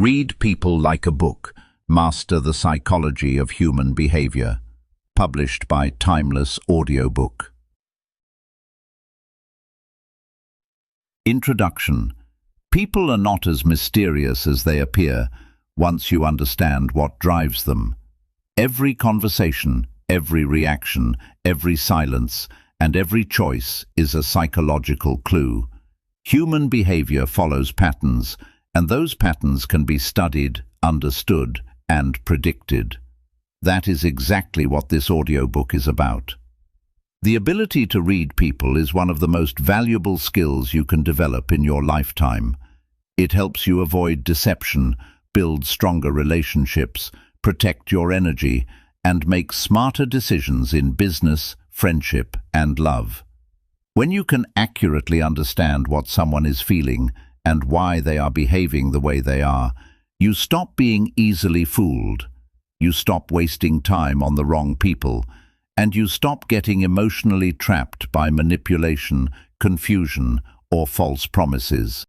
Read People Like a Book, Master the Psychology of Human Behavior. Published by Timeless Audiobook. Introduction. People are not as mysterious as they appear once you understand what drives them. Every conversation, every reaction, every silence, and every choice is a psychological clue. Human behavior follows patterns, and those patterns can be studied, understood, and predicted. That is exactly what this audiobook is about. The ability to read people is one of the most valuable skills you can develop in your lifetime. It helps you avoid deception, build stronger relationships, protect your energy, and make smarter decisions in business, friendship, and love. When you can accurately understand what someone is feeling and why they are behaving the way they are, you stop being easily fooled. You stop wasting time on the wrong people, and you stop getting emotionally trapped by manipulation, confusion, or false promises.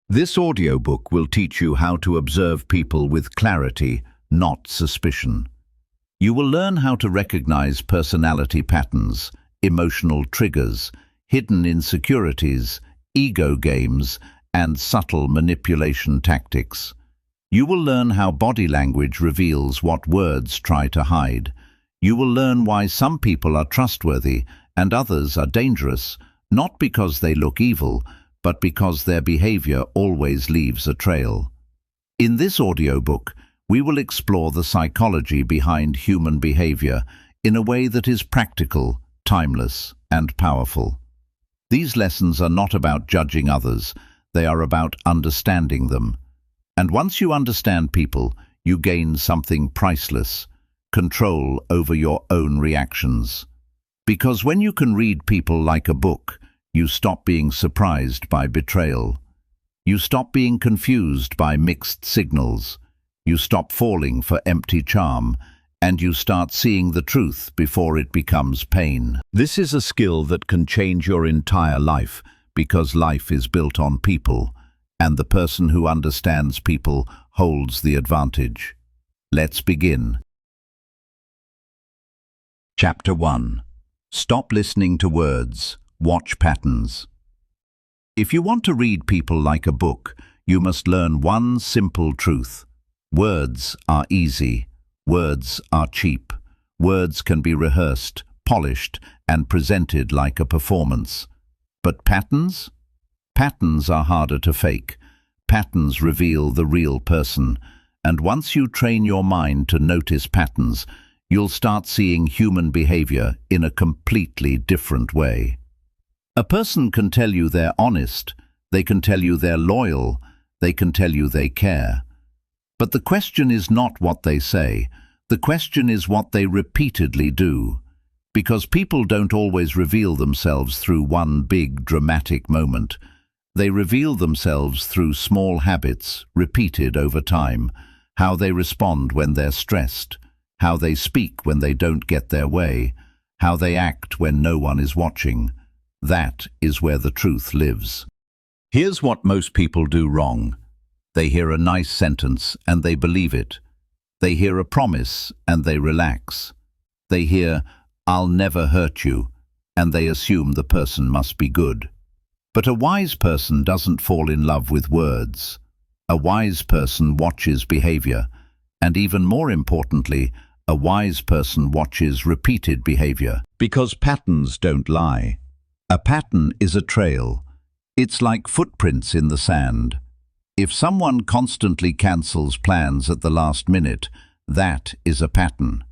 This audiobook will teach you how to observe people with clarity, not suspicion. You will learn how to recognize personality patterns, emotional triggers, hidden insecurities, ego games, and subtle manipulation tactics. You will learn how body language reveals what words try to hide. You will learn why some people are trustworthy and others are dangerous, not because they look evil, but because their behavior always leaves a trail. In this audiobook, we will explore the psychology behind human behavior in a way that is practical, timeless, and powerful. These lessons are not about judging others, they are about understanding them. And once you understand people, you gain something priceless: control over your own reactions. Because when you can read people like a book, you stop being surprised by betrayal. You stop being confused by mixed signals. You stop falling for empty charm, and you start seeing the truth before it becomes pain. This is a skill that can change your entire life, because life is built on people, and the person who understands people holds the advantage. Let's begin. Chapter 1. Stop listening to words. Watch patterns. If you want to read people like a book, you must learn one simple truth. Words are easy. Words are cheap. Words can be rehearsed, polished, and presented like a performance. But patterns? Patterns are harder to fake. Patterns reveal the real person, and once you train your mind to notice patterns, you'll start seeing human behavior in a completely different way. A person can tell you they're honest, they can tell you they're loyal, they can tell you they care. But the question is not what they say, the question is what they repeatedly do. Because people don't always reveal themselves through one big dramatic moment. They reveal themselves through small habits, repeated over time. How they respond when they're stressed, how they speak when they don't get their way, how they act when no one is watching. That is where the truth lives. Here's what most people do wrong. They hear a nice sentence and they believe it. They hear a promise and they relax. They hear, "I'll never hurt you," and they assume the person must be good. But a wise person doesn't fall in love with words. A wise person watches behavior, and even more importantly, a wise person watches repeated behavior, because patterns don't lie. A pattern is a trail. It's like footprints in the sand. If someone constantly cancels plans at the last minute, that is a pattern.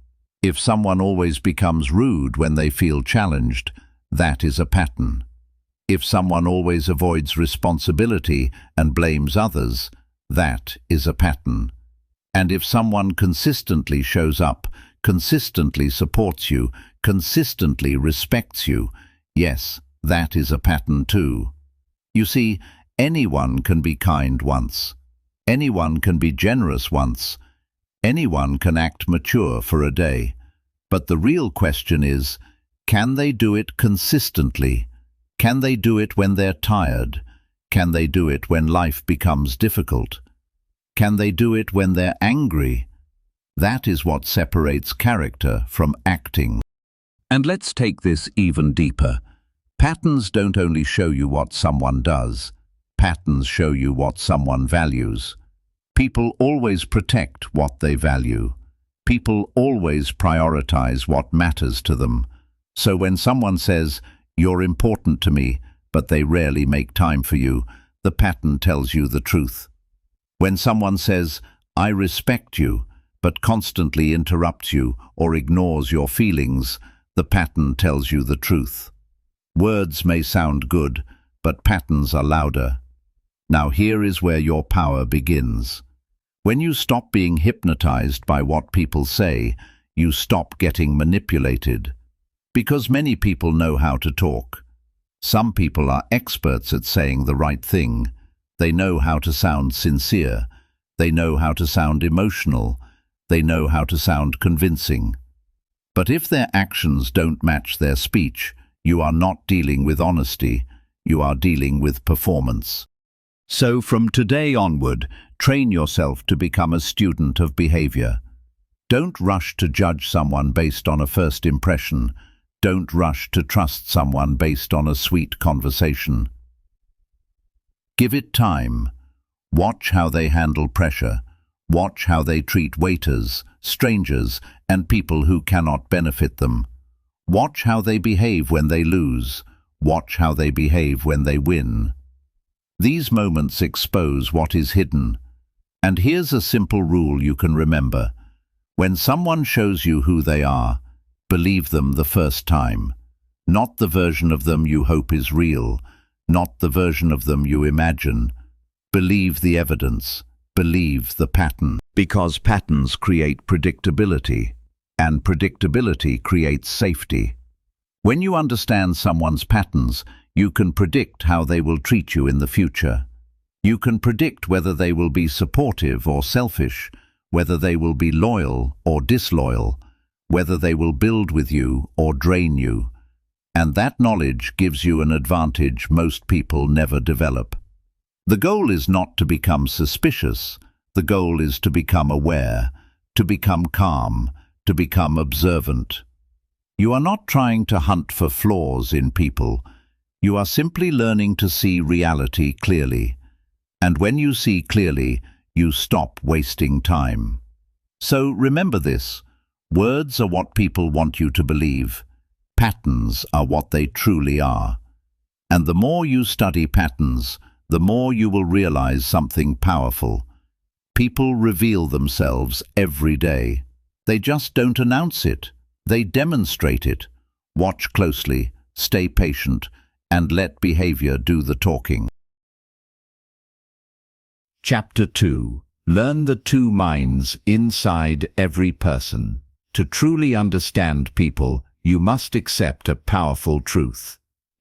If someone always becomes rude when they feel challenged, that is a pattern. If someone always avoids responsibility and blames others, that is a pattern. And if someone consistently shows up, consistently supports you, consistently respects you, yes, that is a pattern too. You see, anyone can be kind once. Anyone can be generous once. Anyone can act mature for a day. But the real question is, can they do it consistently? Can they do it when they're tired? Can they do it when life becomes difficult? Can they do it when they're angry? That is what separates character from acting. And let's take this even deeper. Patterns don't only show you what someone does. Patterns show you what someone values. People always protect what they value. People always prioritize what matters to them. So when someone says, "You're important to me," but they rarely make time for you, the pattern tells you the truth. When someone says, "I respect you," but constantly interrupts you or ignores your feelings, the pattern tells you the truth. Words may sound good, but patterns are louder. Now here is where your power begins. When you stop being hypnotized by what people say, you stop getting manipulated. Because many people know how to talk. Some people are experts at saying the right thing. They know how to sound sincere. They know how to sound emotional. They know how to sound convincing. But if their actions don't match their speech, you are not dealing with honesty. You are dealing with performance. So from today onward, train yourself to become a student of behavior. Don't rush to judge someone based on a first impression. Don't rush to trust someone based on a sweet conversation. Give it time. Watch how they handle pressure. Watch how they treat waiters, strangers, and people who cannot benefit them. Watch how they behave when they lose. Watch how they behave when they win. These moments expose what is hidden. And here's a simple rule you can remember. When someone shows you who they are, believe them the first time. Not the version of them you hope is real, not the version of them you imagine. Believe the evidence. Believe the pattern. Because patterns create predictability, and predictability creates safety. When you understand someone's patterns, you can predict how they will treat you in the future. You can predict whether they will be supportive or selfish, whether they will be loyal or disloyal, whether they will build with you or drain you. And that knowledge gives you an advantage most people never develop. The goal is not to become suspicious. The goal is to become aware, to become calm, to become observant. You are not trying to hunt for flaws in people. You are simply learning to see reality clearly. And when you see clearly, you stop wasting time. So remember this. Words are what people want you to believe. Patterns are what they truly are. And the more you study patterns, the more you will realize something powerful. People reveal themselves every day. They just don't announce it. They demonstrate it. Watch closely, stay patient, and let behavior do the talking. Chapter 2. Learn the two minds inside every person. To truly understand people, you must accept a powerful truth.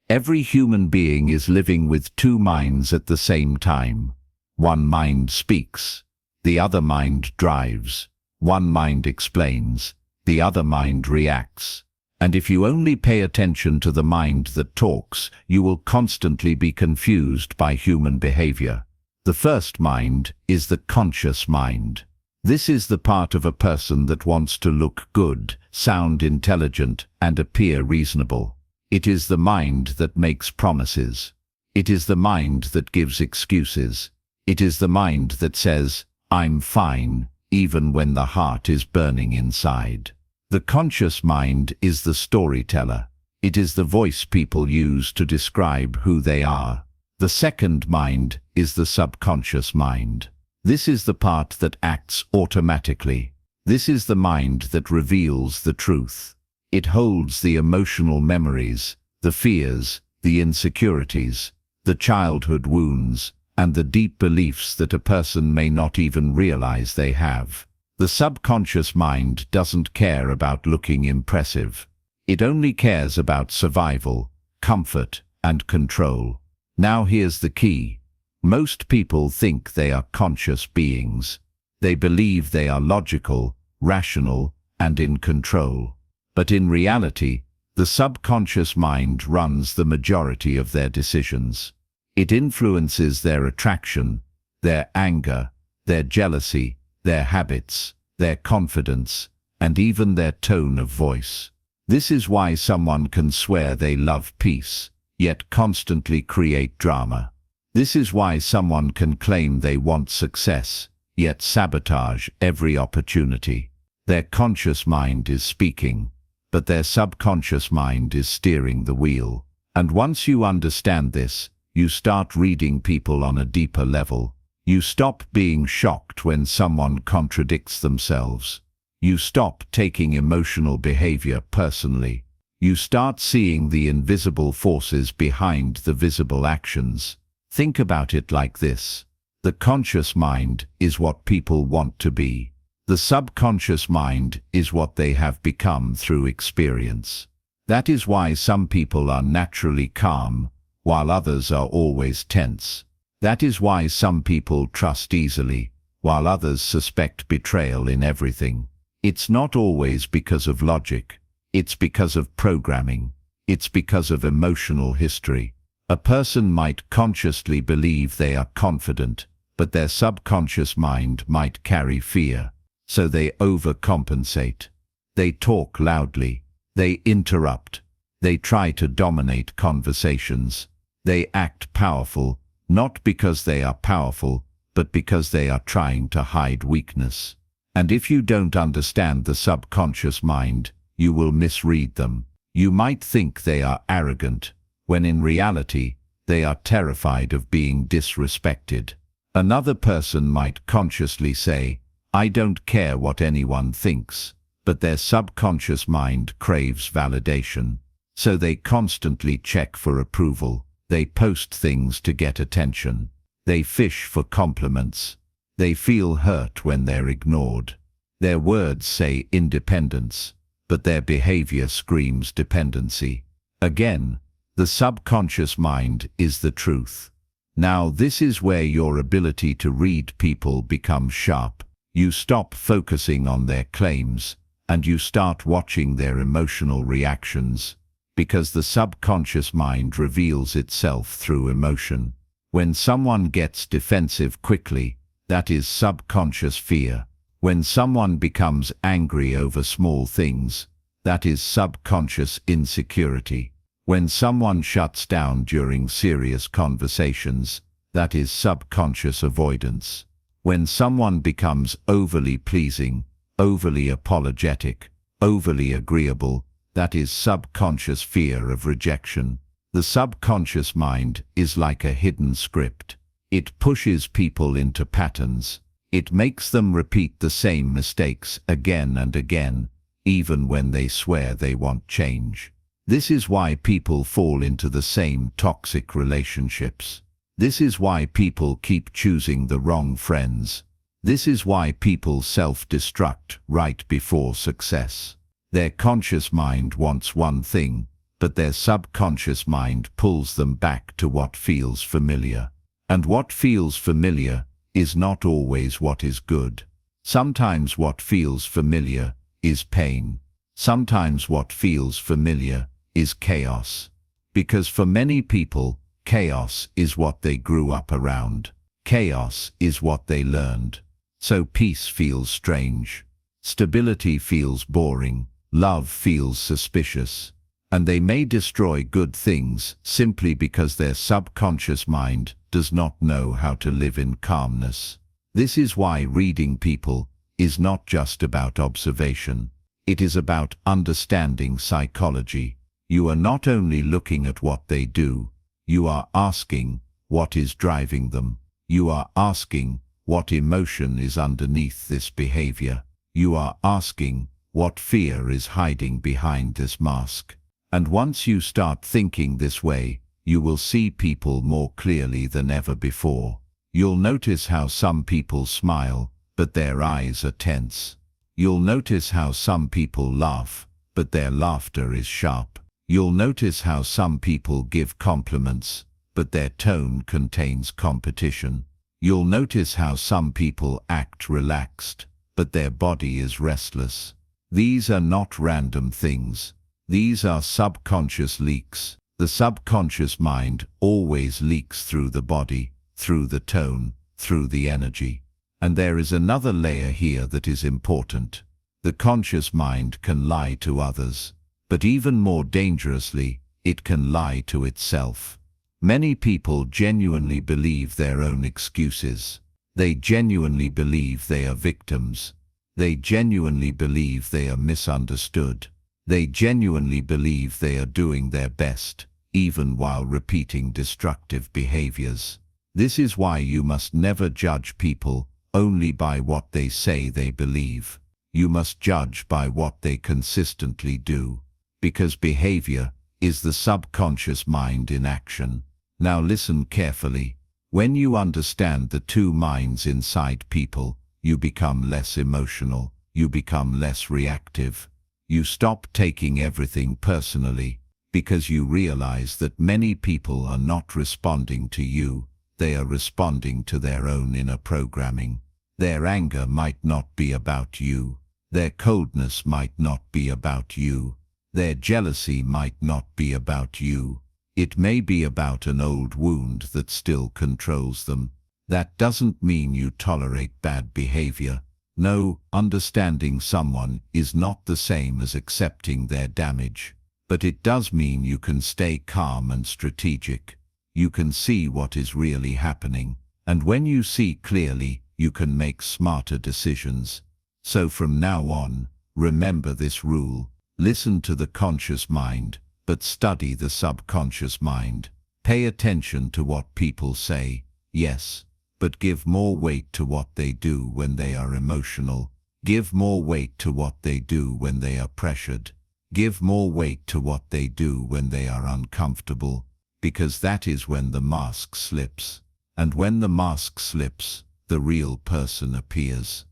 Every human being is living with two minds at the same time. One mind speaks. The other mind drives. One mind explains. The other mind reacts. And if you only pay attention to the mind that talks, you will constantly be confused by human behavior. The first mind is the conscious mind. This is the part of a person that wants to look good, sound intelligent, and appear reasonable. It is the mind that makes promises. It is the mind that gives excuses. It is the mind that says, "I'm fine," even when the heart is burning inside. The conscious mind is the storyteller. It is the voice people use to describe who they are. The second mind is the subconscious mind. This is the part that acts automatically. This is the mind that reveals the truth. It holds the emotional memories, the fears, the insecurities, the childhood wounds, and the deep beliefs that a person may not even realize they have. The subconscious mind doesn't care about looking impressive. It only cares about survival, comfort, and control. Now here's the key. Most people think they are conscious beings. They believe they are logical, rational, and in control. But in reality, the subconscious mind runs the majority of their decisions. It influences their attraction, their anger, their jealousy, their habits, their confidence, and even their tone of voice. This is why someone can swear they love peace, yet constantly create drama. This is why someone can claim they want success, yet sabotage every opportunity. Their conscious mind is speaking, but their subconscious mind is steering the wheel. And once you understand this, you start reading people on a deeper level. You stop being shocked when someone contradicts themselves. You stop taking emotional behavior personally. You start seeing the invisible forces behind the visible actions. Think about it like this. The conscious mind is what people want to be. The subconscious mind is what they have become through experience. That is why some people are naturally calm, while others are always tense. That is why some people trust easily, while others suspect betrayal in everything. It's not always because of logic. It's because of programming. It's because of emotional history. A person might consciously believe they are confident, but their subconscious mind might carry fear. So they overcompensate. They talk loudly. They interrupt. They try to dominate conversations. They act powerful, not because they are powerful, but because they are trying to hide weakness. And if you don't understand the subconscious mind, you will misread them. You might think they are arrogant, when in reality, they are terrified of being disrespected. Another person might consciously say, "I don't care what anyone thinks," but their subconscious mind craves validation. So they constantly check for approval. They post things to get attention. They fish for compliments. They feel hurt when they're ignored. Their words say independence, but their behavior screams dependency. Again, the subconscious mind is the truth. Now this is where your ability to read people becomes sharp. You stop focusing on their claims, and you start watching their emotional reactions, because the subconscious mind reveals itself through emotion. When someone gets defensive quickly, that is subconscious fear. When someone becomes angry over small things, that is subconscious insecurity. When someone shuts down during serious conversations, that is subconscious avoidance. When someone becomes overly pleasing, overly apologetic, overly agreeable, that is subconscious fear of rejection. The subconscious mind is like a hidden script. It pushes people into patterns. It makes them repeat the same mistakes again and again, even when they swear they want change. This is why people fall into the same toxic relationships. This is why people keep choosing the wrong friends. This is why people self-destruct right before success. Their conscious mind wants one thing, but their subconscious mind pulls them back to what feels familiar. And what feels familiar is not always what is good. Sometimes what feels familiar is pain. Sometimes what feels familiar is chaos. Because for many people, chaos is what they grew up around. Chaos is what they learned. So peace feels strange. Stability feels boring. Love feels suspicious. And they may destroy good things simply because their subconscious mind does not know how to live in calmness. This is why reading people is not just about observation. It is about understanding psychology. You are not only looking at what they do, you are asking what is driving them. You are asking what emotion is underneath this behavior. You are asking what fear is hiding behind this mask. And once you start thinking this way, you will see people more clearly than ever before. You'll notice how some people smile, but their eyes are tense. You'll notice how some people laugh, but their laughter is sharp. You'll notice how some people give compliments, but their tone contains competition. You'll notice how some people act relaxed, but their body is restless. These are not random things. These are subconscious leaks. The subconscious mind always leaks through the body, through the tone, through the energy. And there is another layer here that is important. The conscious mind can lie to others, but even more dangerously, it can lie to itself. Many people genuinely believe their own excuses. They genuinely believe they are victims. They genuinely believe they are misunderstood. They genuinely believe they are doing their best, even while repeating destructive behaviors. This is why you must never judge people only by what they say they believe. You must judge by what they consistently do, because behavior is the subconscious mind in action. Now listen carefully. When you understand the two minds inside people, you become less emotional, you become less reactive. You stop taking everything personally, because you realize that many people are not responding to you, they are responding to their own inner programming. Their anger might not be about you. Their coldness might not be about you. Their jealousy might not be about you. It may be about an old wound that still controls them. That doesn't mean you tolerate bad behavior. No, understanding someone is not the same as accepting their damage. But it does mean you can stay calm and strategic. You can see what is really happening. And when you see clearly, you can make smarter decisions. So from now on, remember this rule. Listen to the conscious mind, but study the subconscious mind. Pay attention to what people say, yes, but give more weight to what they do when they are emotional. Give more weight to what they do when they are pressured. Give more weight to what they do when they are uncomfortable, because that is when the mask slips. And when the mask slips, the real person appears.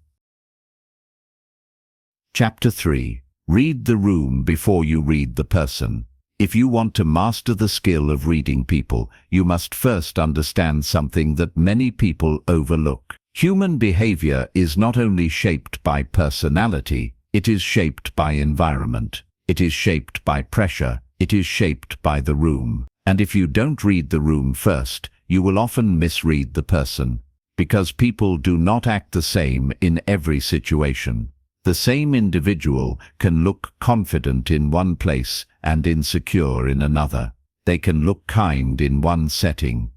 Chapter 3. Read the room before you read the person. If you want to master the skill of reading people, you must first understand something that many people overlook. Human behavior is not only shaped by personality, it is shaped by environment. It is shaped by pressure. It is shaped by the room. And if you don't read the room first, you will often misread the person. Because people do not act the same in every situation. The same individual can look confident in one place and insecure in another. They can look kind in one setting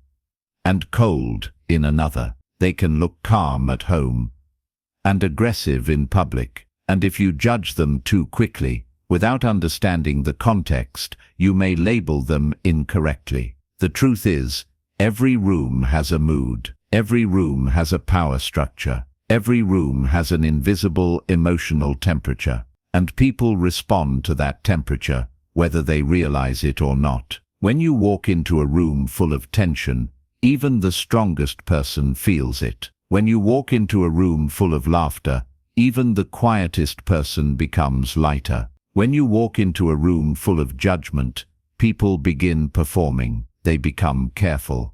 and cold in another. They can look calm at home and aggressive in public. And if you judge them too quickly, without understanding the context, you may label them incorrectly. The truth is, every room has a mood. Every room has a power structure. Every room has an invisible emotional temperature. And people respond to that temperature, whether they realize it or not. When you walk into a room full of tension, even the strongest person feels it. When you walk into a room full of laughter, even the quietest person becomes lighter. When you walk into a room full of judgment, people begin performing. They become careful.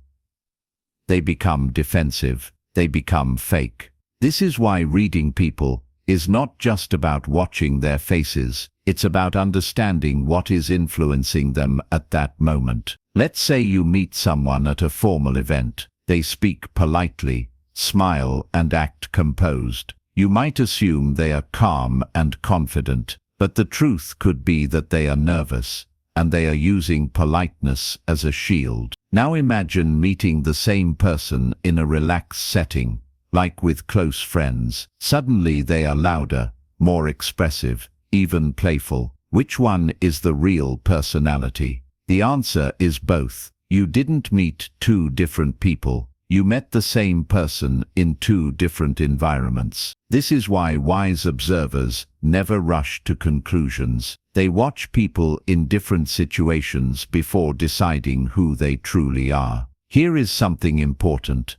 They become defensive. They become fake. This is why reading people is not just about watching their faces. It's about understanding what is influencing them at that moment. Let's say you meet someone at a formal event. They speak politely, smile, and act composed. You might assume they are calm and confident, but the truth could be that they are nervous, and they are using politeness as a shield. Now imagine meeting the same person in a relaxed setting, like with close friends. Suddenly they are louder, more expressive, even playful. Which one is the real personality? The answer is both. You didn't meet two different people. You met the same person in two different environments. This is why wise observers never rush to conclusions. They watch people in different situations before deciding who they truly are. Here is something important.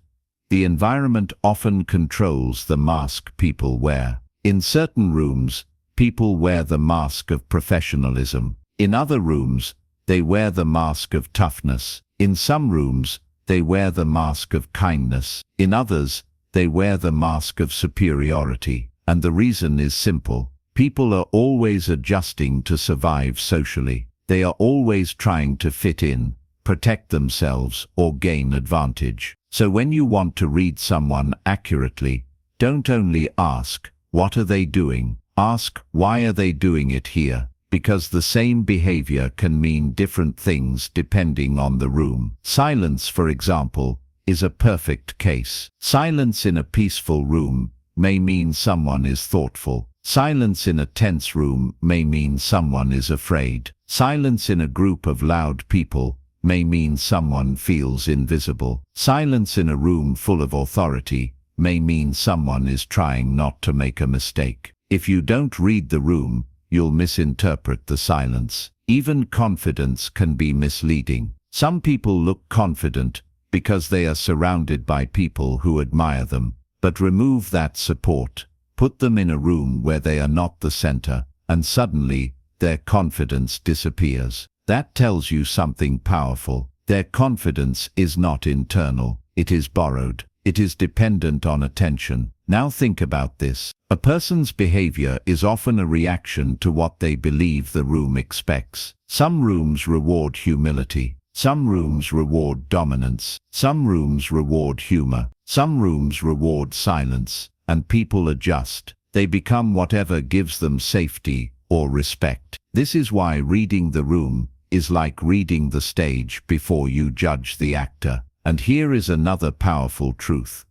The environment often controls the mask people wear. In certain rooms, people wear the mask of professionalism. In other rooms, they wear the mask of toughness. In some rooms, they wear the mask of kindness. In others, they wear the mask of superiority. And the reason is simple. People are always adjusting to survive socially. They are always trying to fit in, protect themselves, or gain advantage. So when you want to read someone accurately, Don't only ask, what are they doing? Ask, why are they doing it here? Because the same behavior can mean different things depending on the room. Silence, for example, is a perfect case. Silence in a peaceful room may mean someone is thoughtful. Silence in a tense room may mean someone is afraid. Silence in a group of loud people may mean someone feels invisible. Silence in a room full of authority may mean someone is trying not to make a mistake. If you don't read the room, you'll misinterpret the silence. Even confidence can be misleading. Some people look confident because they are surrounded by people who admire them. But remove that support. Put them in a room where they are not the center, and suddenly their confidence disappears. That tells you something powerful. Their confidence is not internal. It is borrowed. It is dependent on attention. Now think about this. A person's behavior is often a reaction to what they believe the room expects. Some rooms reward humility. Some rooms reward dominance. Some rooms reward humor. Some rooms reward silence. And people adjust. They become whatever gives them safety or respect. This is why reading the room is like reading the stage before you judge the actor. And here is another powerful truth.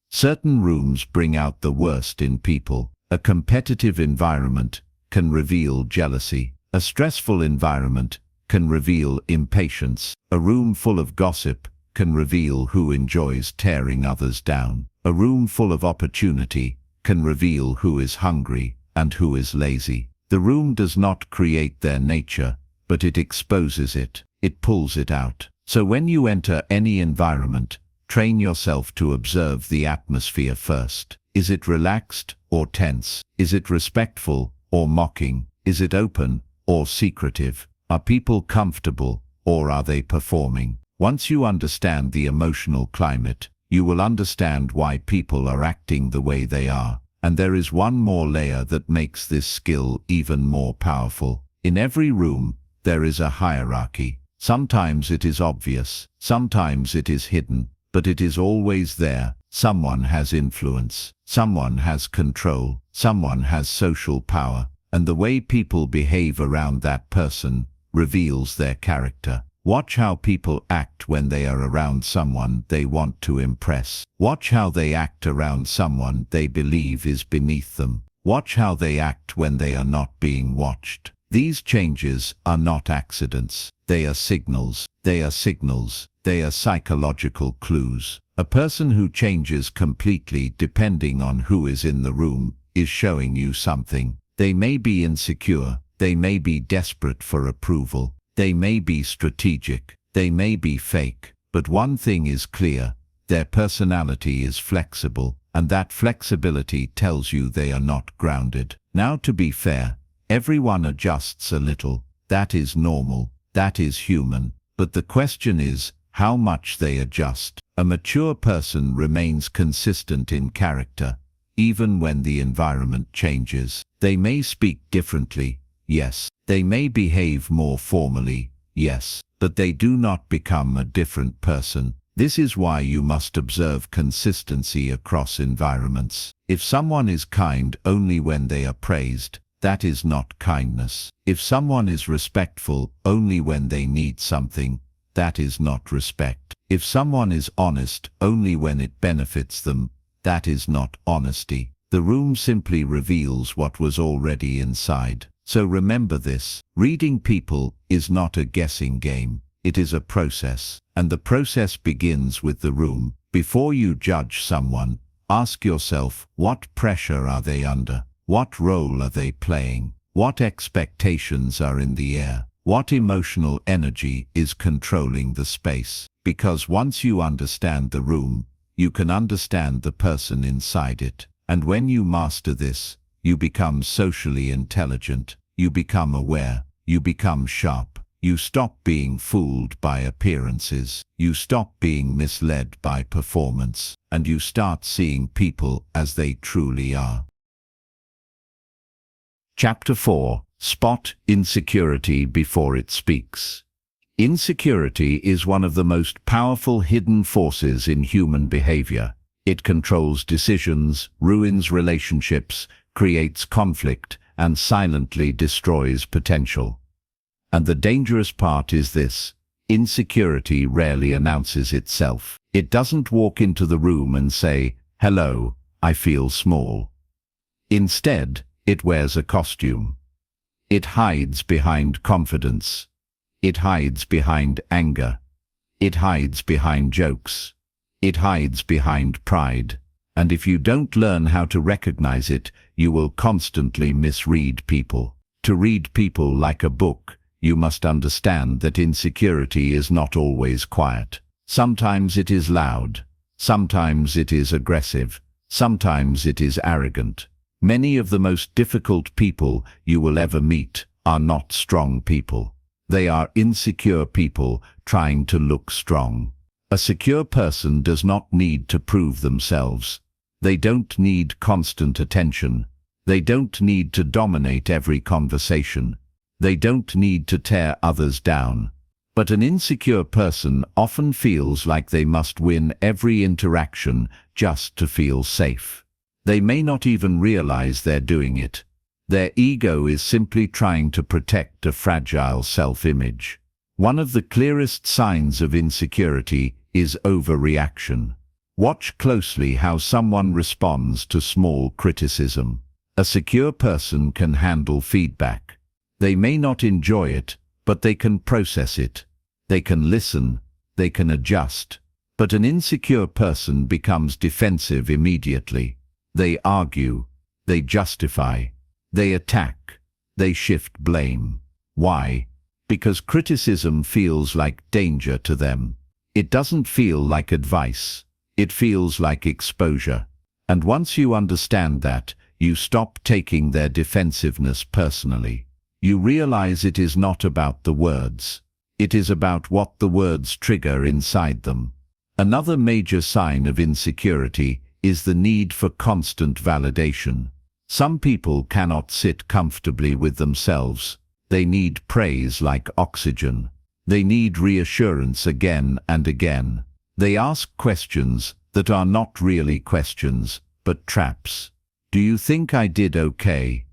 Certain rooms bring out the worst in people. A competitive environment can reveal jealousy. A stressful environment can reveal impatience. A room full of gossip can reveal who enjoys tearing others down. A room full of opportunity can reveal who is hungry and who is lazy. The room does not create their nature, but it exposes it. It pulls it out. So when you enter any environment, train yourself to observe the atmosphere first. Is it relaxed or tense? Is it respectful or mocking? Is it open or secretive? Are people comfortable or are they performing? Once you understand the emotional climate, you will understand why people are acting the way they are. And there is one more layer that makes this skill even more powerful. In every room, there is a hierarchy. Sometimes it is obvious, sometimes it is hidden, but it is always there. Someone has influence, someone has control, someone has social power, and the way people behave around that person reveals their character. Watch how people act when they are around someone they want to impress. Watch how they act around someone they believe is beneath them. Watch how they act when they are not being watched. These changes are not accidents. They are signals. They are signals. They are psychological clues. A person who changes completely depending on who is in the room is showing you something. They may be insecure. They may be desperate for approval. They may be strategic, they may be fake, but one thing is clear, their personality is flexible, and that flexibility tells you they are not grounded. Now to be fair, everyone adjusts a little, that is normal, that is human, but the question is, how much they adjust. A mature person remains consistent in character, even when the environment changes. They may speak differently, yes. They may behave more formally, yes, but they do not become a different person. This is why you must observe consistency across environments. If someone is kind only when they are praised, that is not kindness. If someone is respectful only when they need something, that is not respect. If someone is honest only when it benefits them, that is not honesty. The room simply reveals what was already inside. So remember this, reading people is not a guessing game, it is a process, and the process begins with the room. Before you judge someone, ask yourself, what pressure are they under? What role are they playing? What expectations are in the air? What emotional energy is controlling the space? Because once you understand the room, you can understand the person inside it. And when you master this, you become socially intelligent, you become aware, you become sharp, you stop being fooled by appearances, you stop being misled by performance, and you start seeing people as they truly are. Chapter 4. Spot insecurity before it speaks. Insecurity is one of the most powerful hidden forces in human behavior. It controls decisions, ruins relationships, creates conflict, and silently destroys potential. And the dangerous part is this: insecurity rarely announces itself. It doesn't walk into the room and say, "Hello, I feel small." Instead, it wears a costume. It hides behind confidence. It hides behind anger. It hides behind jokes. It hides behind pride. And if you don't learn how to recognize it, you will constantly misread people. To read people like a book, you must understand that insecurity is not always quiet. Sometimes it is loud. Sometimes it is aggressive. Sometimes it is arrogant. Many of the most difficult people you will ever meet are not strong people. They are insecure people trying to look strong. A secure person does not need to prove themselves. They don't need constant attention. They don't need to dominate every conversation. They don't need to tear others down. But an insecure person often feels like they must win every interaction just to feel safe. They may not even realize they're doing it. Their ego is simply trying to protect a fragile self-image. One of the clearest signs of insecurity is overreaction. Watch closely how someone responds to small criticism. A secure person can handle feedback. They may not enjoy it, but they can process it. They can listen. They can adjust. But an insecure person becomes defensive immediately. They argue. They justify. They attack. They shift blame. Why? Because criticism feels like danger to them. It doesn't feel like advice. It feels like exposure. And once you understand that, you stop taking their defensiveness personally. You realize it is not about the words. It is about what the words trigger inside them. Another major sign of insecurity is the need for constant validation. Some people cannot sit comfortably with themselves. They need praise like oxygen. They need reassurance again and again. They ask questions that are not really questions, but traps. Do you think I did okay?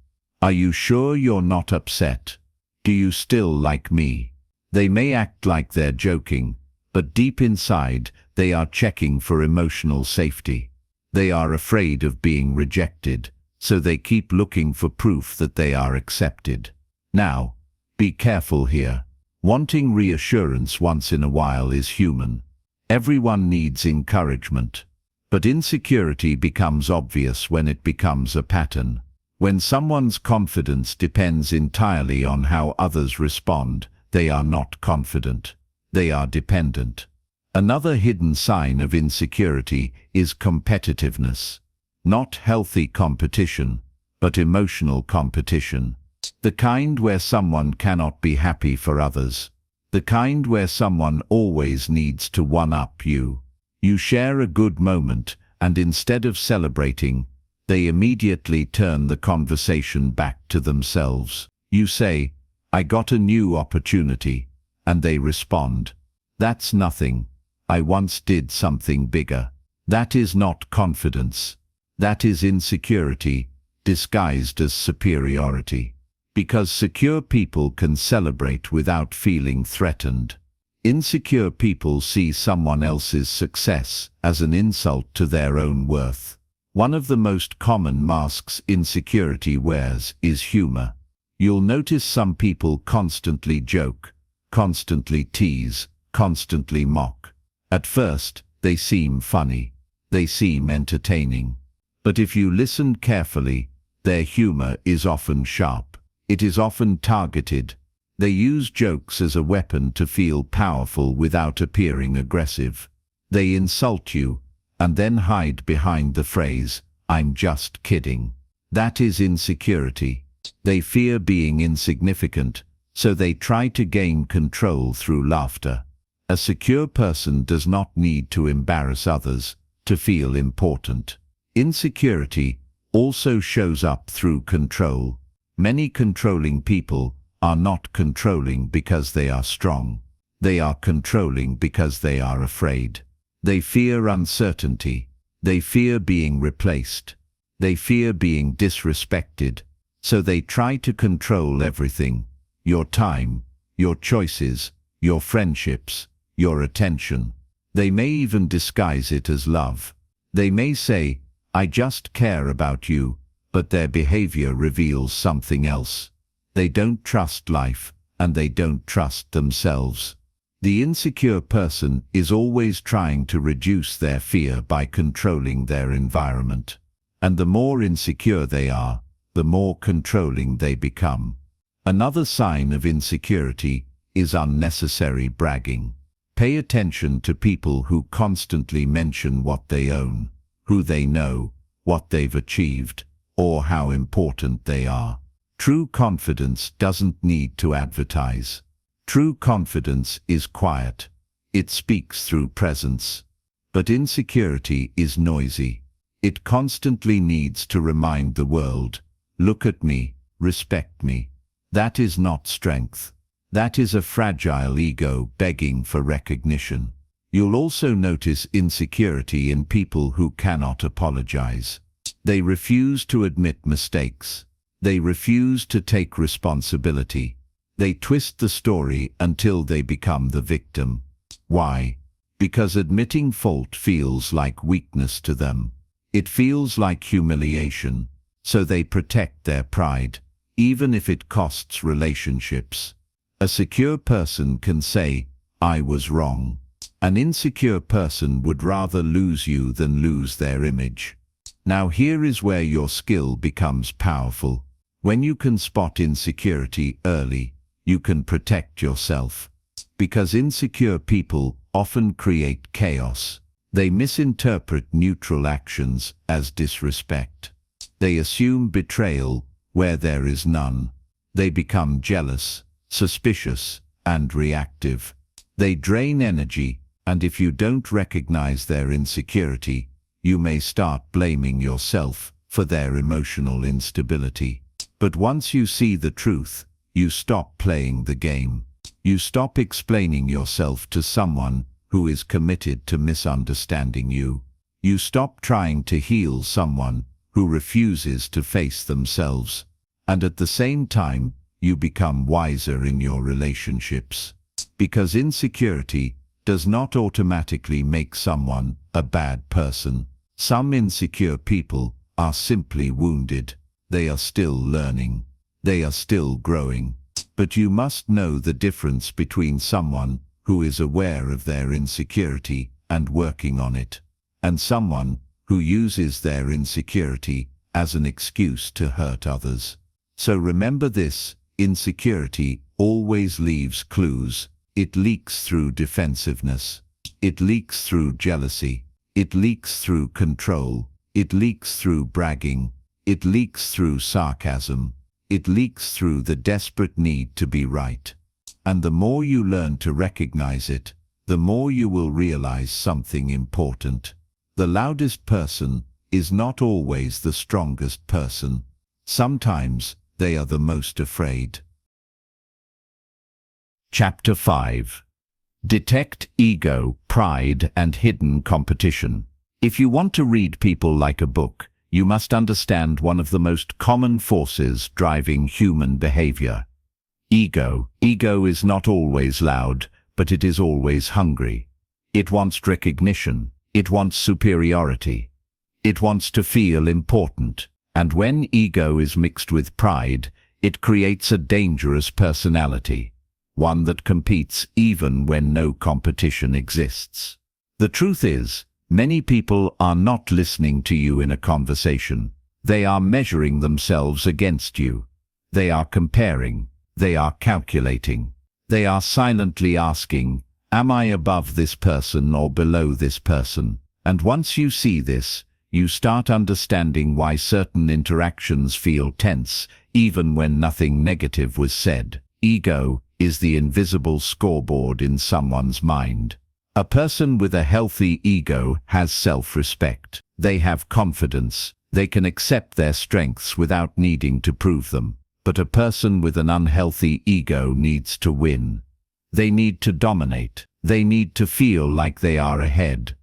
Are you sure you're not upset? Do you still like me? They may act like they're joking, but deep inside, they are checking for emotional safety. They are afraid of being rejected, so they keep looking for proof that they are accepted. Now, be careful here. Wanting reassurance once in a while is human. Everyone needs encouragement. But insecurity becomes obvious when it becomes a pattern. When someone's confidence depends entirely on how others respond, they are not confident. They are dependent. Another hidden sign of insecurity is competitiveness. Not healthy competition, but emotional competition. The kind where someone cannot be happy for others. The kind where someone always needs to one-up you. You share a good moment, and instead of celebrating, they immediately turn the conversation back to themselves. You say, "I got a new opportunity," and they respond, "That's nothing. I once did something bigger." That is not confidence. That is insecurity, disguised as superiority. Because secure people can celebrate without feeling threatened. Insecure people see someone else's success as an insult to their own worth. One of the most common masks insecurity wears is humor. You'll notice some people constantly joke, constantly tease, constantly mock. At first, they seem funny. They seem entertaining. But if you listen carefully, their humor is often sharp. It is often targeted. They use jokes as a weapon to feel powerful without appearing aggressive. They insult you, and then hide behind the phrase, "I'm just kidding." That is insecurity. They fear being insignificant, so they try to gain control through laughter. A secure person does not need to embarrass others to feel important. Insecurity also shows up through control. Many controlling people are not controlling because they are strong. They are controlling because they are afraid. They fear uncertainty. They fear being replaced. They fear being disrespected. So they try to control everything: your time, your choices, your friendships, your attention. They may even disguise it as love. They may say, "I just care about you," but their behavior reveals something else. They don't trust life, and they don't trust themselves. The insecure person is always trying to reduce their fear by controlling their environment. And the more insecure they are, the more controlling they become. Another sign of insecurity is unnecessary bragging. Pay attention to people who constantly mention what they own, who they know, what they've achieved, or how important they are. True confidence doesn't need to advertise. True confidence is quiet. It speaks through presence. But insecurity is noisy. It constantly needs to remind the world, "Look at me, respect me." That is not strength. That is a fragile ego begging for recognition. You'll also notice insecurity in people who cannot apologize. They refuse to admit mistakes. They refuse to take responsibility. They twist the story until they become the victim. Why? Because admitting fault feels like weakness to them. It feels like humiliation. So they protect their pride, even if it costs relationships. A secure person can say, "I was wrong." An insecure person would rather lose you than lose their image. Now here is where your skill becomes powerful. When you can spot insecurity early, you can protect yourself. Because insecure people often create chaos. They misinterpret neutral actions as disrespect. They assume betrayal where there is none. They become jealous, suspicious, and reactive. They drain energy, and if you don't recognize their insecurity, you may start blaming yourself for their emotional instability. But once you see the truth, you stop playing the game. You stop explaining yourself to someone who is committed to misunderstanding you. You stop trying to heal someone who refuses to face themselves. And at the same time, you become wiser in your relationships. Because insecurity does not automatically make someone a bad person. Some insecure people are simply wounded. They are still learning. They are still growing. But you must know the difference between someone who is aware of their insecurity and working on it, and someone who uses their insecurity as an excuse to hurt others. So remember this: insecurity always leaves clues. It leaks through defensiveness. It leaks through jealousy. It leaks through control. It leaks through bragging. It leaks through sarcasm. It leaks through the desperate need to be right. And the more you learn to recognize it, the more you will realize something important. The loudest person is not always the strongest person. Sometimes they are the most afraid. Chapter 5. Detect ego, pride, and hidden competition. If you want to read people like a book, you must understand one of the most common forces driving human behavior. Ego. Ego is not always loud, but it is always hungry. It wants recognition. It wants superiority. It wants to feel important. And when ego is mixed with pride, it creates a dangerous personality, one that competes even when no competition exists. The truth is, many people are not listening to you in a conversation. They are measuring themselves against you. They are comparing. They are calculating. They are silently asking, "Am I above this person or below this person?" And once you see this, you start understanding why certain interactions feel tense, even when nothing negative was said. Ego is the invisible scoreboard in someone's mind. A person with a healthy ego has self-respect. They have confidence. They can accept their strengths without needing to prove them. But a person with an unhealthy ego needs to win. They need to dominate. They need to feel like they are ahead.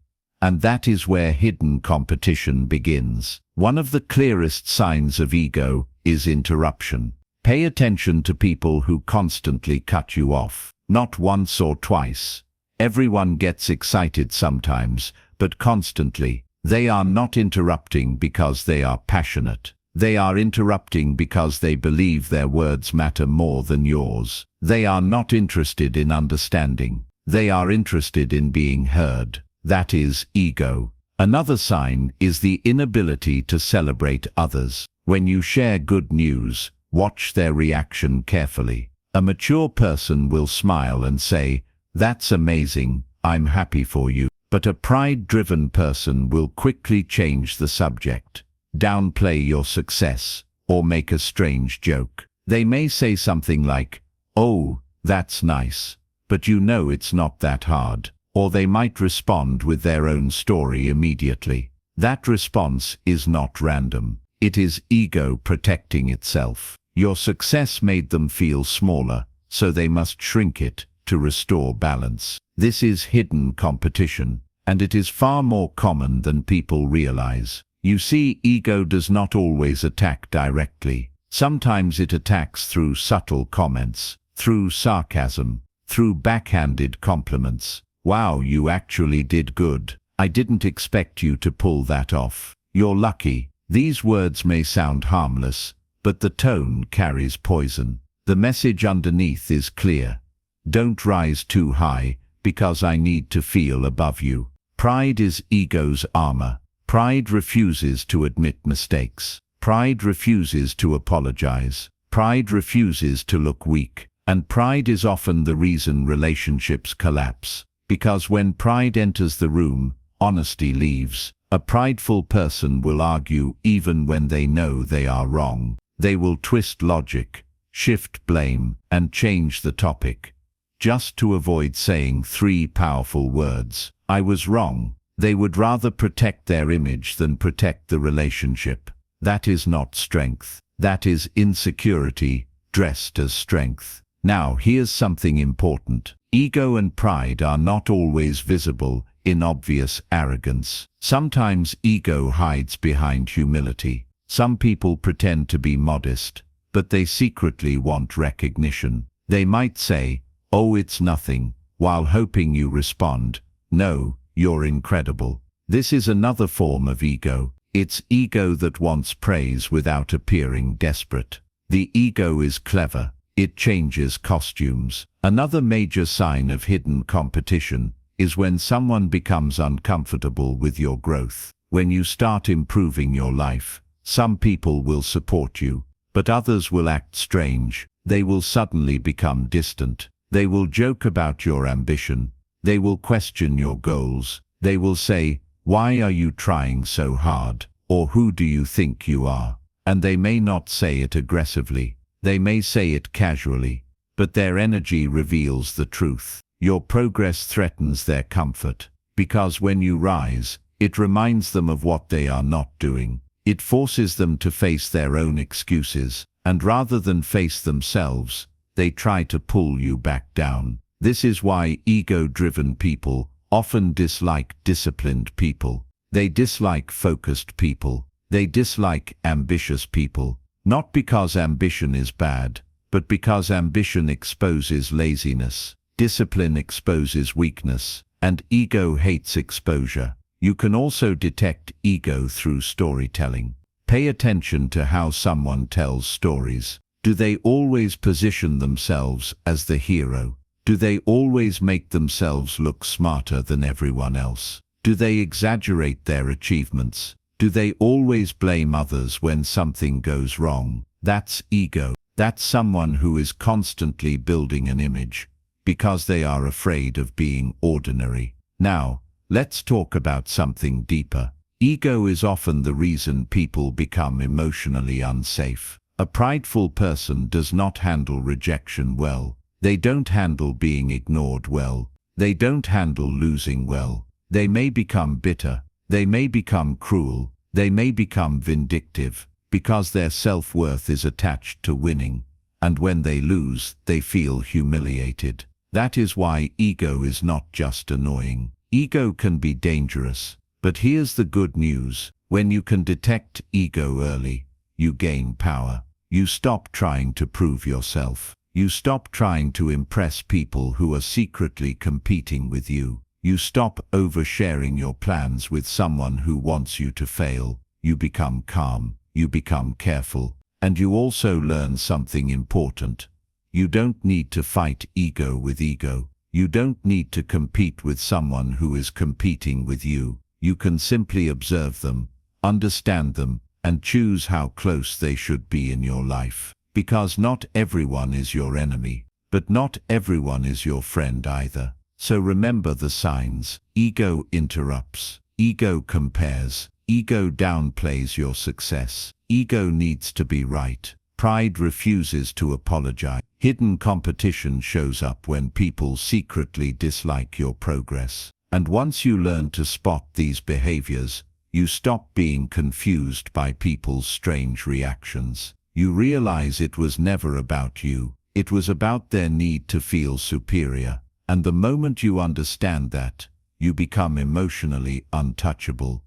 And that is where hidden competition begins. One of the clearest signs of ego is interruption. Pay attention to people who constantly cut you off. Not once or twice. Everyone gets excited sometimes, but constantly. They are not interrupting because they are passionate. They are interrupting because they believe their words matter more than yours. They are not interested in understanding. They are interested in being heard. That is ego. Another sign is the inability to celebrate others. When you share good news, watch their reaction carefully. A mature person will smile and say, "That's amazing, I'm happy for you." But a pride-driven person will quickly change the subject, downplay your success, or make a strange joke. They may say something like, "Oh, that's nice, but you know it's not that hard." Or they might respond with their own story immediately. That response is not random. It is ego protecting itself. Your success made them feel smaller, so they must shrink it to restore balance. This is hidden competition, and it is far more common than people realize. You see, ego does not always attack directly. Sometimes it attacks through subtle comments, through sarcasm, through backhanded compliments. "Wow, you actually did good. I didn't expect you to pull that off. You're lucky." These words may sound harmless, but the tone carries poison. The message underneath is clear. Don't rise too high, because I need to feel above you. Pride is ego's armor. Pride refuses to admit mistakes. Pride refuses to apologize. Pride refuses to look weak. And pride is often the reason relationships collapse. Because when pride enters the room, honesty leaves. A prideful person will argue even when they know they are wrong. They will twist logic, shift blame, and change the topic, just to avoid saying 3 powerful words. "I was wrong." They would rather protect their image than protect the relationship. That is not strength. That is insecurity, dressed as strength. Now, here's something important. Ego and pride are not always visible in obvious arrogance. Sometimes ego hides behind humility. Some people pretend to be modest, but they secretly want recognition. They might say, "Oh, it's nothing," while hoping you respond, "No, you're incredible." This is another form of ego. It's ego that wants praise without appearing desperate. The ego is clever. It changes costumes. Another major sign of hidden competition is when someone becomes uncomfortable with your growth. When you start improving your life, some people will support you, but others will act strange. They will suddenly become distant. They will joke about your ambition. They will question your goals. They will say, "Why are you trying so hard?" Or "Who do you think you are?" And they may not say it aggressively. They may say it casually, but their energy reveals the truth. Your progress threatens their comfort, because when you rise, it reminds them of what they are not doing. It forces them to face their own excuses, and rather than face themselves, they try to pull you back down. This is why ego-driven people often dislike disciplined people. They dislike focused people. They dislike ambitious people. Not because ambition is bad, but because ambition exposes laziness, discipline exposes weakness, and ego hates exposure. You can also detect ego through storytelling. Pay attention to how someone tells stories. Do they always position themselves as the hero? Do they always make themselves look smarter than everyone else? Do they exaggerate their achievements? Do they always blame others when something goes wrong? That's ego. That's someone who is constantly building an image, because they are afraid of being ordinary. Now, let's talk about something deeper. Ego is often the reason people become emotionally unsafe. A prideful person does not handle rejection well. They don't handle being ignored well. They don't handle losing well. They may become bitter. They may become cruel. They may become vindictive, because their self-worth is attached to winning. And when they lose, they feel humiliated. That is why ego is not just annoying. Ego can be dangerous, but here's the good news. When you can detect ego early, you gain power. You stop trying to prove yourself. You stop trying to impress people who are secretly competing with you. You stop oversharing your plans with someone who wants you to fail. You become calm. You become careful. And you also learn something important. You don't need to fight ego with ego. You don't need to compete with someone who is competing with you. You can simply observe them, understand them, and choose how close they should be in your life. Because not everyone is your enemy, but not everyone is your friend either. So remember the signs. Ego interrupts. Ego compares. Ego downplays your success. Ego needs to be right. Pride refuses to apologize. Hidden competition shows up when people secretly dislike your progress. And once you learn to spot these behaviors, you stop being confused by people's strange reactions. You realize it was never about you. It was about their need to feel superior. And the moment you understand that, you become emotionally untouchable.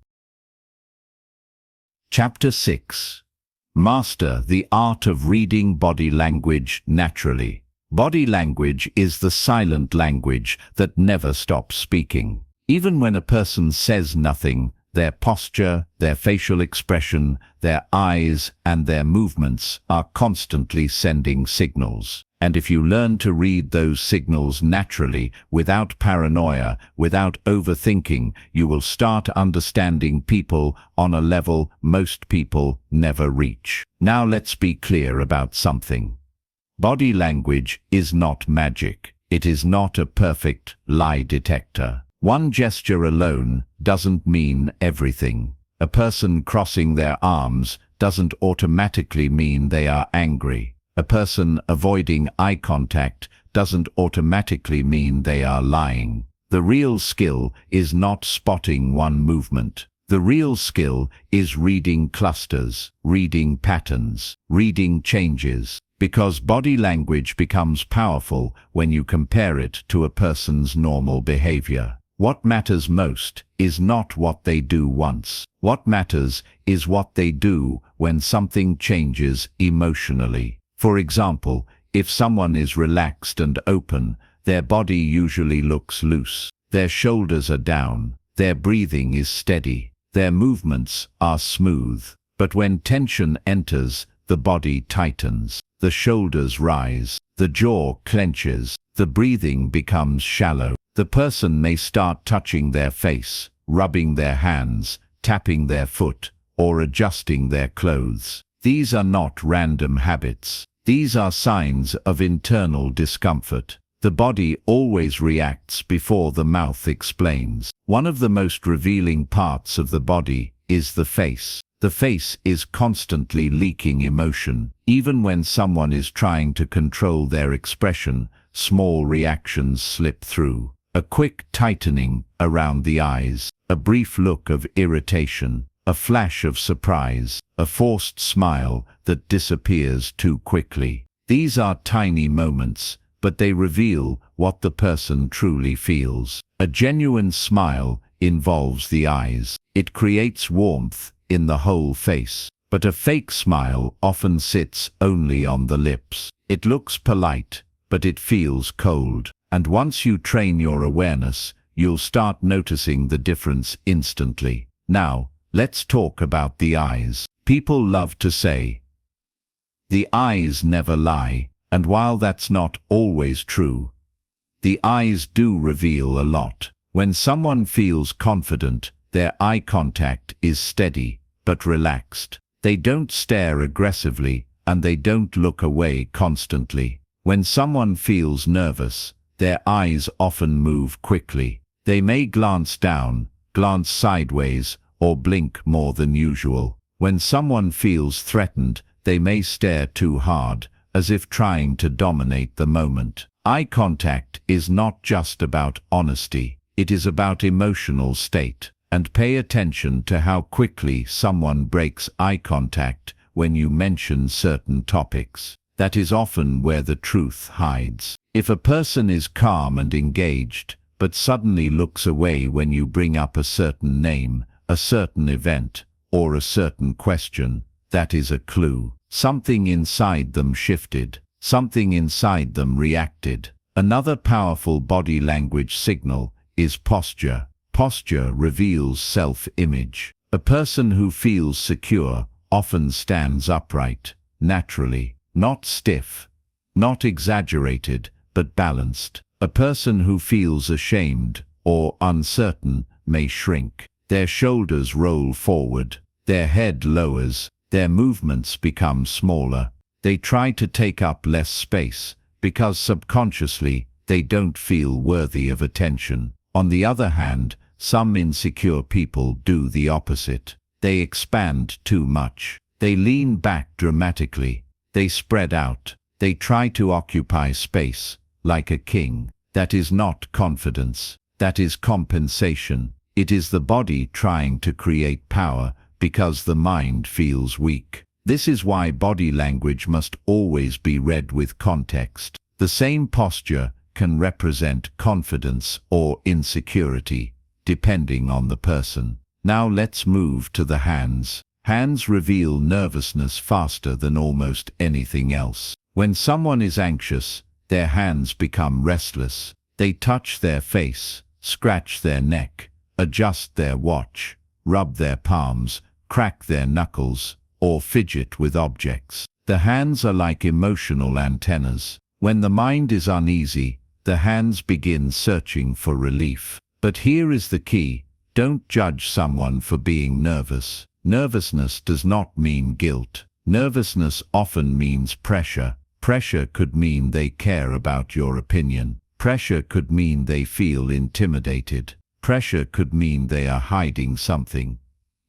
Chapter 6. Master the art of reading body language naturally. Body language is the silent language that never stops speaking. Even when a person says nothing, their posture, their facial expression, their eyes, and their movements are constantly sending signals. And if you learn to read those signals naturally, without paranoia, without overthinking, you will start understanding people on a level most people never reach. Now let's be clear about something. Body language is not magic. It is not a perfect lie detector. One gesture alone doesn't mean everything. A person crossing their arms doesn't automatically mean they are angry. A person avoiding eye contact doesn't automatically mean they are lying. The real skill is not spotting one movement. The real skill is reading clusters, reading patterns, reading changes. Because body language becomes powerful when you compare it to a person's normal behavior. What matters most is not what they do once. What matters is what they do when something changes emotionally. For example, if someone is relaxed and open, their body usually looks loose. Their shoulders are down. Their breathing is steady. Their movements are smooth. But when tension enters, the body tightens. The shoulders rise. The jaw clenches. The breathing becomes shallow. The person may start touching their face, rubbing their hands, tapping their foot, or adjusting their clothes. These are not random habits. These are signs of internal discomfort. The body always reacts before the mouth explains. One of the most revealing parts of the body is the face. The face is constantly leaking emotion. Even when someone is trying to control their expression, small reactions slip through. A quick tightening around the eyes, a brief look of irritation, a flash of surprise, a forced smile that disappears too quickly. These are tiny moments, but they reveal what the person truly feels. A genuine smile involves the eyes. It creates warmth in the whole face. But a fake smile often sits only on the lips. It looks polite, but it feels cold. And once you train your awareness, you'll start noticing the difference instantly. Now, let's talk about the eyes. People love to say, "The eyes never lie," and while that's not always true, the eyes do reveal a lot. When someone feels confident, their eye contact is steady, but relaxed. They don't stare aggressively, and they don't look away constantly. When someone feels nervous, their eyes often move quickly. They may glance down, glance sideways, or blink more than usual. When someone feels threatened, they may stare too hard, as if trying to dominate the moment. Eye contact is not just about honesty. It is about emotional state. And pay attention to how quickly someone breaks eye contact when you mention certain topics. That is often where the truth hides. If a person is calm and engaged, but suddenly looks away when you bring up a certain name, a certain event, or a certain question, that is a clue. Something inside them shifted. Something inside them reacted. Another powerful body language signal is posture. Posture reveals self-image. A person who feels secure often stands upright, naturally, not stiff, not exaggerated, but balanced. A person who feels ashamed or uncertain may shrink. Their shoulders roll forward, their head lowers, their movements become smaller. They try to take up less space because subconsciously they don't feel worthy of attention. On the other hand, some insecure people do the opposite. They expand too much. They lean back dramatically. They spread out. They try to occupy space, like a king. That is not confidence. That is compensation. It is the body trying to create power because the mind feels weak. This is why body language must always be read with context. The same posture can represent confidence or insecurity, depending on the person. Now let's move to the hands. Hands reveal nervousness faster than almost anything else. When someone is anxious, their hands become restless. They touch their face, scratch their neck, adjust their watch, rub their palms, crack their knuckles, or fidget with objects. The hands are like emotional antennas. When the mind is uneasy, the hands begin searching for relief. But here is the key: don't judge someone for being nervous. Nervousness does not mean guilt. Nervousness often means pressure. Pressure could mean they care about your opinion. Pressure could mean they feel intimidated. Pressure could mean they are hiding something.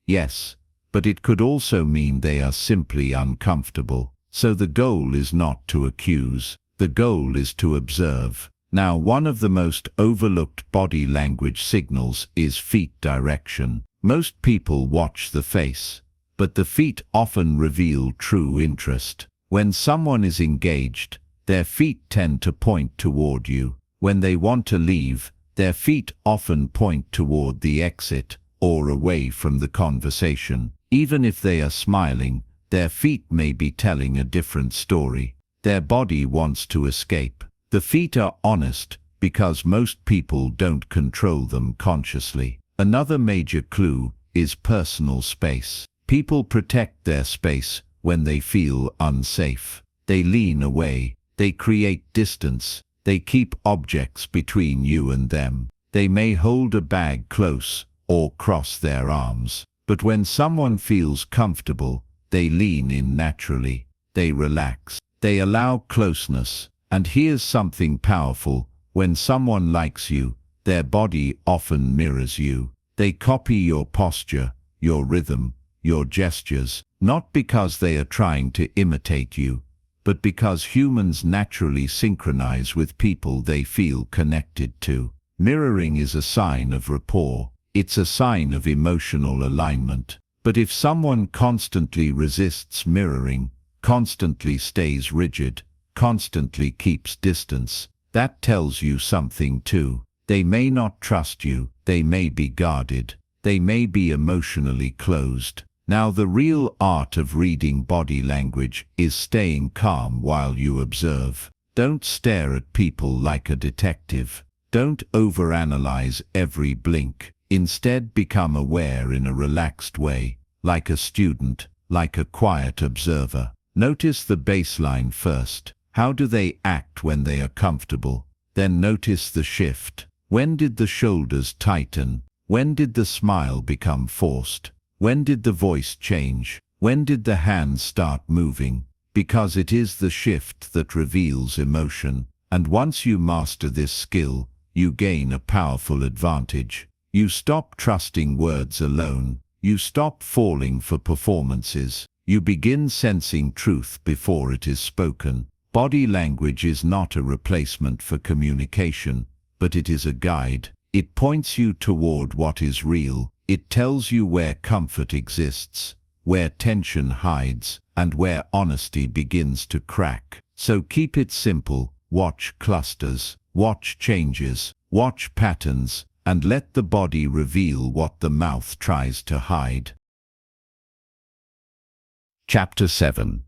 Yes, but it could also mean they are simply uncomfortable. So the goal is not to accuse. The goal is to observe. Now, one of the most overlooked body language signals is feet direction. Most people watch the face, but the feet often reveal true interest. When someone is engaged, their feet tend to point toward you. When they want to leave, their feet often point toward the exit or away from the conversation. Even if they are smiling, their feet may be telling a different story. Their body wants to escape. The feet are honest because most people don't control them consciously. Another major clue is personal space. People protect their space when they feel unsafe. They lean away. They create distance. They keep objects between you and them. They may hold a bag close or cross their arms. But when someone feels comfortable, they lean in naturally. They relax. They allow closeness. And here's something powerful: when someone likes you, their body often mirrors you. They copy your posture, your rhythm, your gestures, not because they are trying to imitate you, but because humans naturally synchronize with people they feel connected to. Mirroring is a sign of rapport. It's a sign of emotional alignment. But if someone constantly resists mirroring, constantly stays rigid, constantly keeps distance, that tells you something too. They may not trust you. They may be guarded. They may be emotionally closed. Now, the real art of reading body language is staying calm while you observe. Don't stare at people like a detective. Don't overanalyze every blink. Instead, become aware in a relaxed way, like a student, like a quiet observer. Notice the baseline first. How do they act when they are comfortable? Then notice the shift. When did the shoulders tighten? When did the smile become forced? When did the voice change? When did the hands start moving? Because it is the shift that reveals emotion. And once you master this skill, you gain a powerful advantage. You stop trusting words alone. You stop falling for performances. You begin sensing truth before it is spoken. Body language is not a replacement for communication, but it is a guide. It points you toward what is real. It tells you where comfort exists, where tension hides, and where honesty begins to crack. So keep it simple. watch clusters, watch changes, watch patterns, and let the body reveal what the mouth tries to hide. Chapter 7.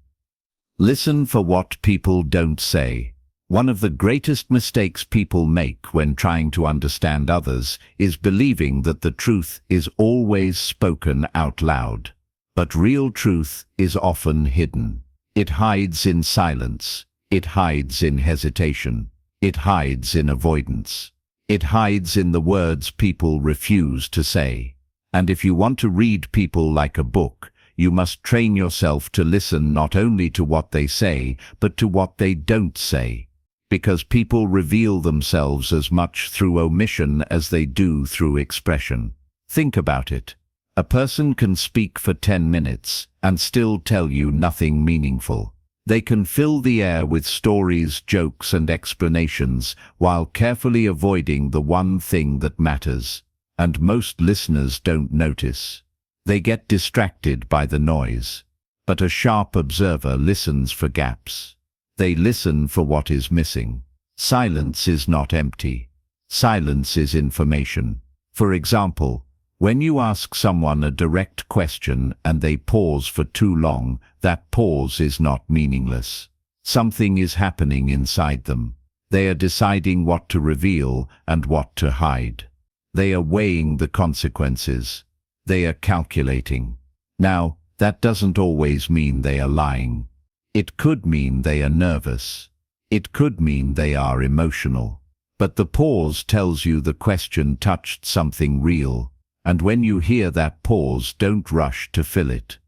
Listen for what people don't say. One of the greatest mistakes people make when trying to understand others is believing that the truth is always spoken out loud. But real truth is often hidden. It hides in silence. It hides in hesitation. It hides in avoidance. It hides in the words people refuse to say. And if you want to read people like a book, you must train yourself to listen not only to what they say, but to what they don't say. Because people reveal themselves as much through omission as they do through expression. Think about it. A person can speak for 10 minutes and still tell you nothing meaningful. They can fill the air with stories, jokes, and explanations while carefully avoiding the one thing that matters. And most listeners don't notice. They get distracted by the noise. But a sharp observer listens for gaps. They listen for what is missing. Silence is not empty. Silence is information. For example, when you ask someone a direct question and they pause for too long, that pause is not meaningless. Something is happening inside them. They are deciding what to reveal and what to hide. They are weighing the consequences. They are calculating. Now, that doesn't always mean they are lying. It could mean they are nervous. It could mean they are emotional. But the pause tells you the question touched something real. And when you hear that pause, don't rush to fill it.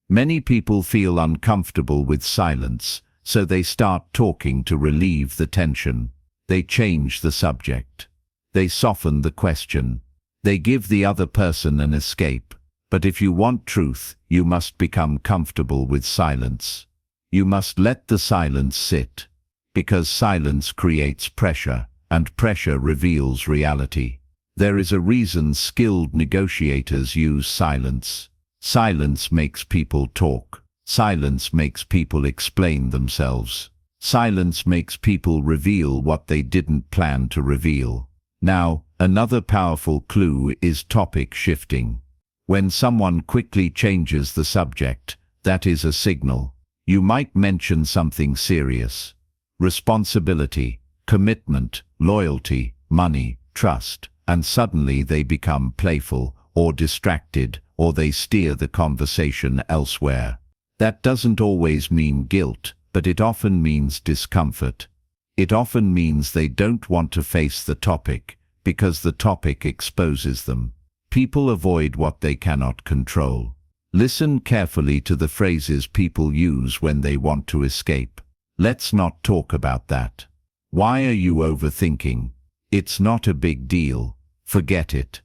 Many people feel uncomfortable with silence, so they start talking to relieve the tension. They change the subject. They soften the question. They give the other person an escape. But if you want truth, you must become comfortable with silence. You must let the silence sit. Because silence creates pressure, and pressure reveals reality. There is a reason skilled negotiators use silence. Silence makes people talk. Silence makes people explain themselves. Silence makes people reveal what they didn't plan to reveal. Now, another powerful clue is topic shifting. When someone quickly changes the subject, that is a signal. You might mention something serious. Responsibility, commitment, loyalty, money, trust. And suddenly they become playful, or distracted, or they steer the conversation elsewhere. That doesn't always mean guilt, but it often means discomfort. It often means they don't want to face the topic, because the topic exposes them. People avoid what they cannot control. Listen carefully to the phrases people use when they want to escape. Let's not talk about that. Why are you overthinking? It's not a big deal. Forget it.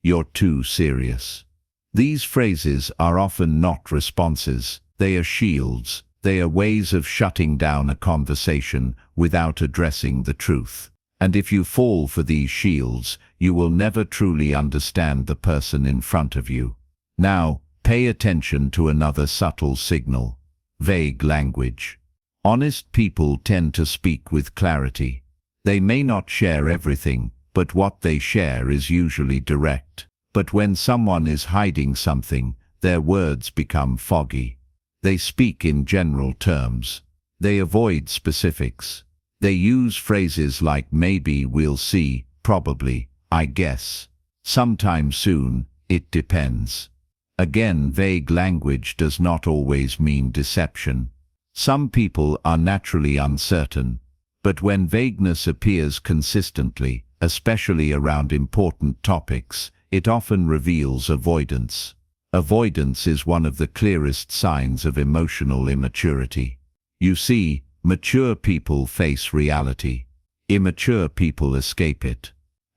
You're too serious. These phrases are often not responses. They are shields. They are ways of shutting down a conversation without addressing the truth. And if you fall for these shields, you will never truly understand the person in front of you. Now, pay attention to another subtle signal. Vague language. Honest people tend to speak with clarity. They may not share everything, but what they share is usually direct. But when someone is hiding something, their words become foggy. They speak in general terms. They avoid specifics. They use phrases like maybe, we'll see, probably, I guess, sometime soon, it depends. Again, vague language does not always mean deception. Some people are naturally uncertain. But when vagueness appears consistently, especially around important topics, it often reveals avoidance. Avoidance is one of the clearest signs of emotional immaturity. You see, mature people face reality. Immature people escape it.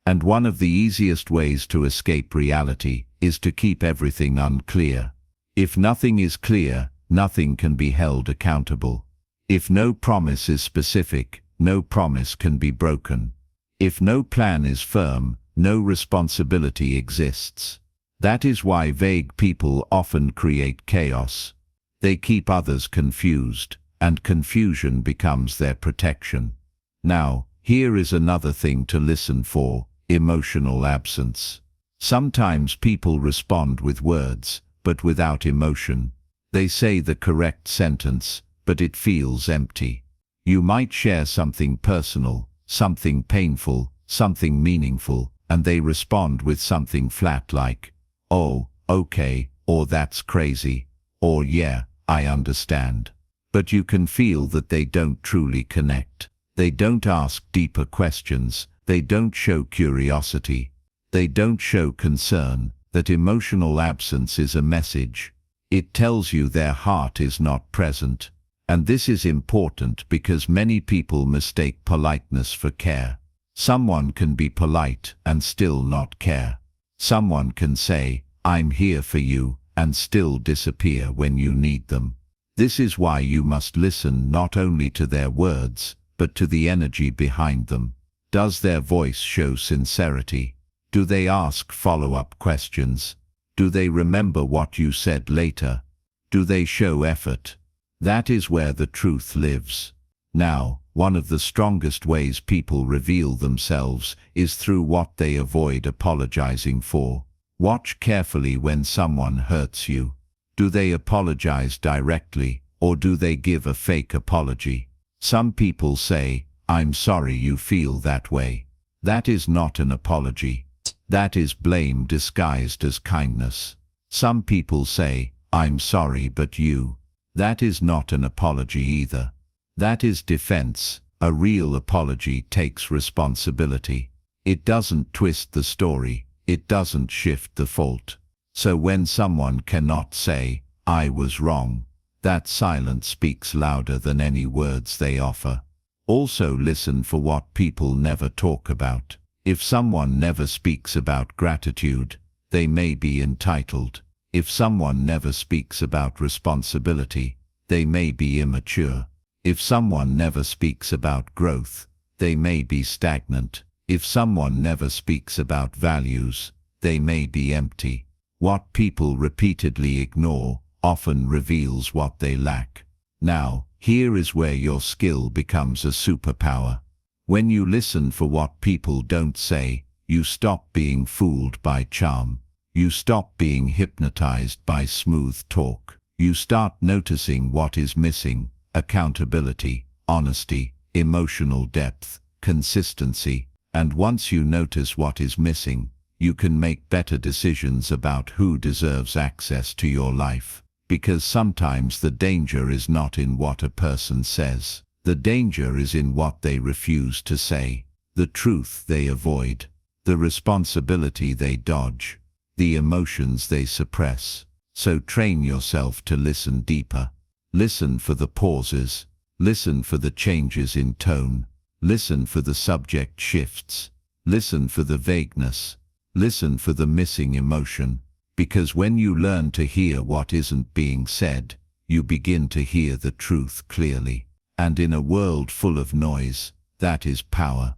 And one of the easiest ways to escape reality is to keep everything unclear. If nothing is clear, nothing can be held accountable. If no promise is specific, no promise can be broken. If no plan is firm, no responsibility exists. That is why vague people often create chaos. They keep others confused, and confusion becomes their protection. Now, here is another thing to listen for: emotional absence. Sometimes people respond with words, but without emotion. They say the correct sentence, but it feels empty. You might share something personal, something painful, something meaningful, and they respond with something flat like, "Oh, okay," or "That's crazy," or "Yeah, I understand." But you can feel that they don't truly connect. They don't ask deeper questions. They don't show curiosity. They don't show concern. That emotional absence is a message. It tells you their heart is not present. And this is important because many people mistake politeness for care. Someone can be polite and still not care. Someone can say, "I'm here for you," and still disappear when you need them. This is why you must listen not only to their words, but to the energy behind them. Does their voice show sincerity? Do they ask follow-up questions? Do they remember what you said later? Do they show effort? That is where the truth lives. Now, one of the strongest ways people reveal themselves is through what they avoid apologizing for. Watch carefully when someone hurts you. Do they apologize directly, or do they give a fake apology? Some people say, "I'm sorry you feel that way." That is not an apology. That is blame disguised as kindness. Some people say, "I'm sorry but you." That is not an apology either. That is defense. A real apology takes responsibility. It doesn't twist the story. It doesn't shift the fault. So when someone cannot say, "I was wrong," that silence speaks louder than any words they offer. Also listen for what people never talk about. If someone never speaks about gratitude, they may be entitled. If someone never speaks about responsibility, they may be immature. If someone never speaks about growth, they may be stagnant. If someone never speaks about values, they may be empty. What people repeatedly ignore often reveals what they lack. Now, here is where your skill becomes a superpower. When you listen for what people don't say, you stop being fooled by charm. You stop being hypnotized by smooth talk. You start noticing what is missing: accountability, honesty, emotional depth, consistency. And once you notice what is missing, you can make better decisions about who deserves access to your life. Because sometimes the danger is not in what a person says. The danger is in what they refuse to say, the truth they avoid, the responsibility they dodge, the emotions they suppress. So train yourself to listen deeper. Listen for the pauses. Listen for the changes in tone. Listen for the subject shifts. Listen for the vagueness. Listen for the missing emotion. Because when you learn to hear what isn't being said, you begin to hear the truth clearly. And in a world full of noise, that is power.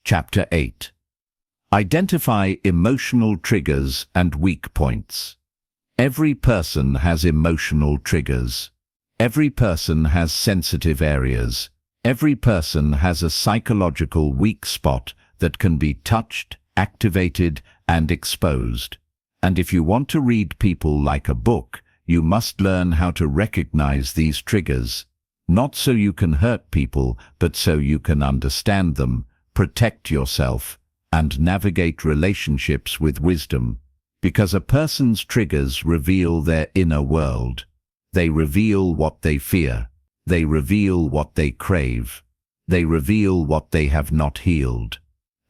Chapter 8. Identify emotional triggers and weak points. Every person has emotional triggers. Every person has sensitive areas. Every person has a psychological weak spot that can be touched, activated, and exposed. And if you want to read people like a book, you must learn how to recognize these triggers. Not so you can hurt people, but so you can understand them, protect yourself, and navigate relationships with wisdom. Because a person's triggers reveal their inner world. They reveal what they fear. They reveal what they crave. They reveal what they have not healed.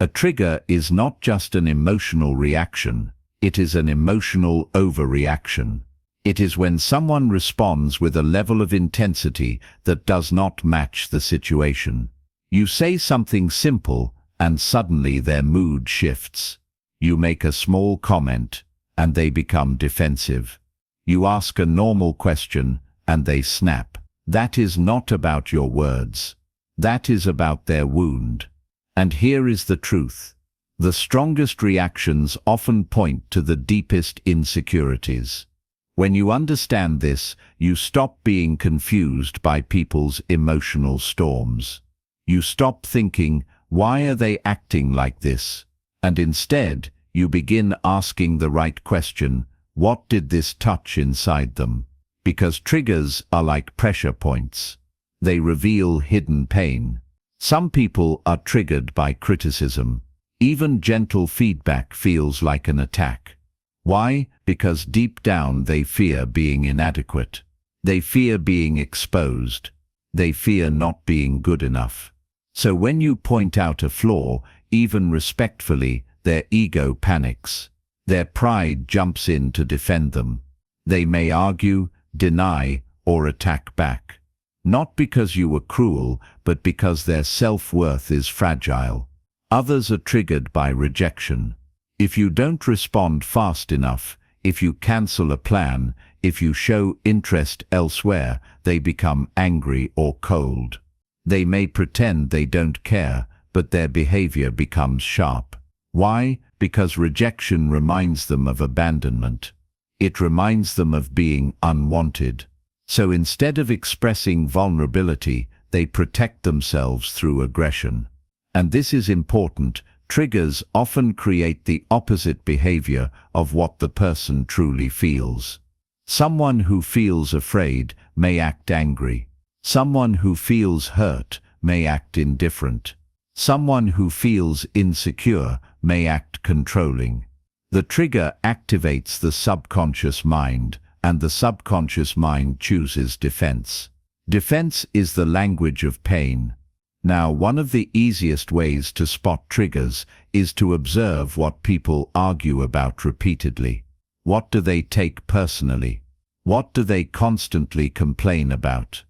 A trigger is not just an emotional reaction. It is an emotional overreaction. It is when someone responds with a level of intensity that does not match the situation. You say something simple, and suddenly their mood shifts. You make a small comment, and they become defensive. You ask a normal question, and they snap. That is not about your words. That is about their wound. And here is the truth. The strongest reactions often point to the deepest insecurities. When you understand this, you stop being confused by people's emotional storms. You stop thinking, why are they acting like this? And instead, you begin asking the right question, what did this touch inside them? Because triggers are like pressure points. They reveal hidden pain. Some people are triggered by criticism. Even gentle feedback feels like an attack. Why? Because deep down they fear being inadequate. They fear being exposed. They fear not being good enough. So when you point out a flaw, even respectfully, their ego panics. Their pride jumps in to defend them. They may argue, deny, or attack back. Not because you were cruel, but because their self-worth is fragile. Others are triggered by rejection. If you don't respond fast enough, if you cancel a plan, if you show interest elsewhere, they become angry or cold. They may pretend they don't care, but their behavior becomes sharp. Why? Because rejection reminds them of abandonment. It reminds them of being unwanted. So instead of expressing vulnerability, they protect themselves through aggression. And this is important. Triggers often create the opposite behavior of what the person truly feels. Someone who feels afraid may act angry. Someone who feels hurt may act indifferent. Someone who feels insecure may act controlling. The trigger activates the subconscious mind, and the subconscious mind chooses defense. Defense is the language of pain. Now, one of the easiest ways to spot triggers is to observe what people argue about repeatedly. What do they take personally? What do they constantly complain about?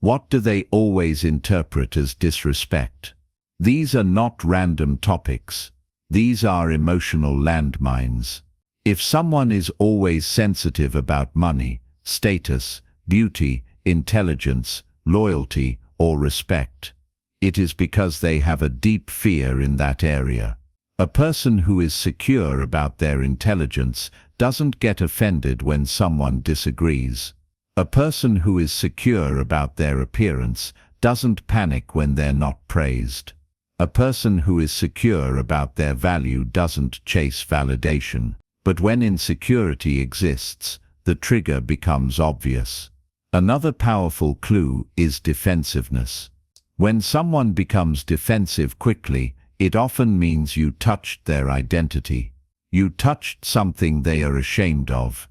What do they always interpret as disrespect? These are not random topics. These are emotional landmines. If someone is always sensitive about money, status, beauty, intelligence, loyalty, or respect, it is because they have a deep fear in that area. A person who is secure about their intelligence doesn't get offended when someone disagrees. A person who is secure about their appearance doesn't panic when they're not praised. A person who is secure about their value doesn't chase validation. But when insecurity exists, the trigger becomes obvious. Another powerful clue is defensiveness. When someone becomes defensive quickly, it often means you touched their identity. You touched something they are ashamed of.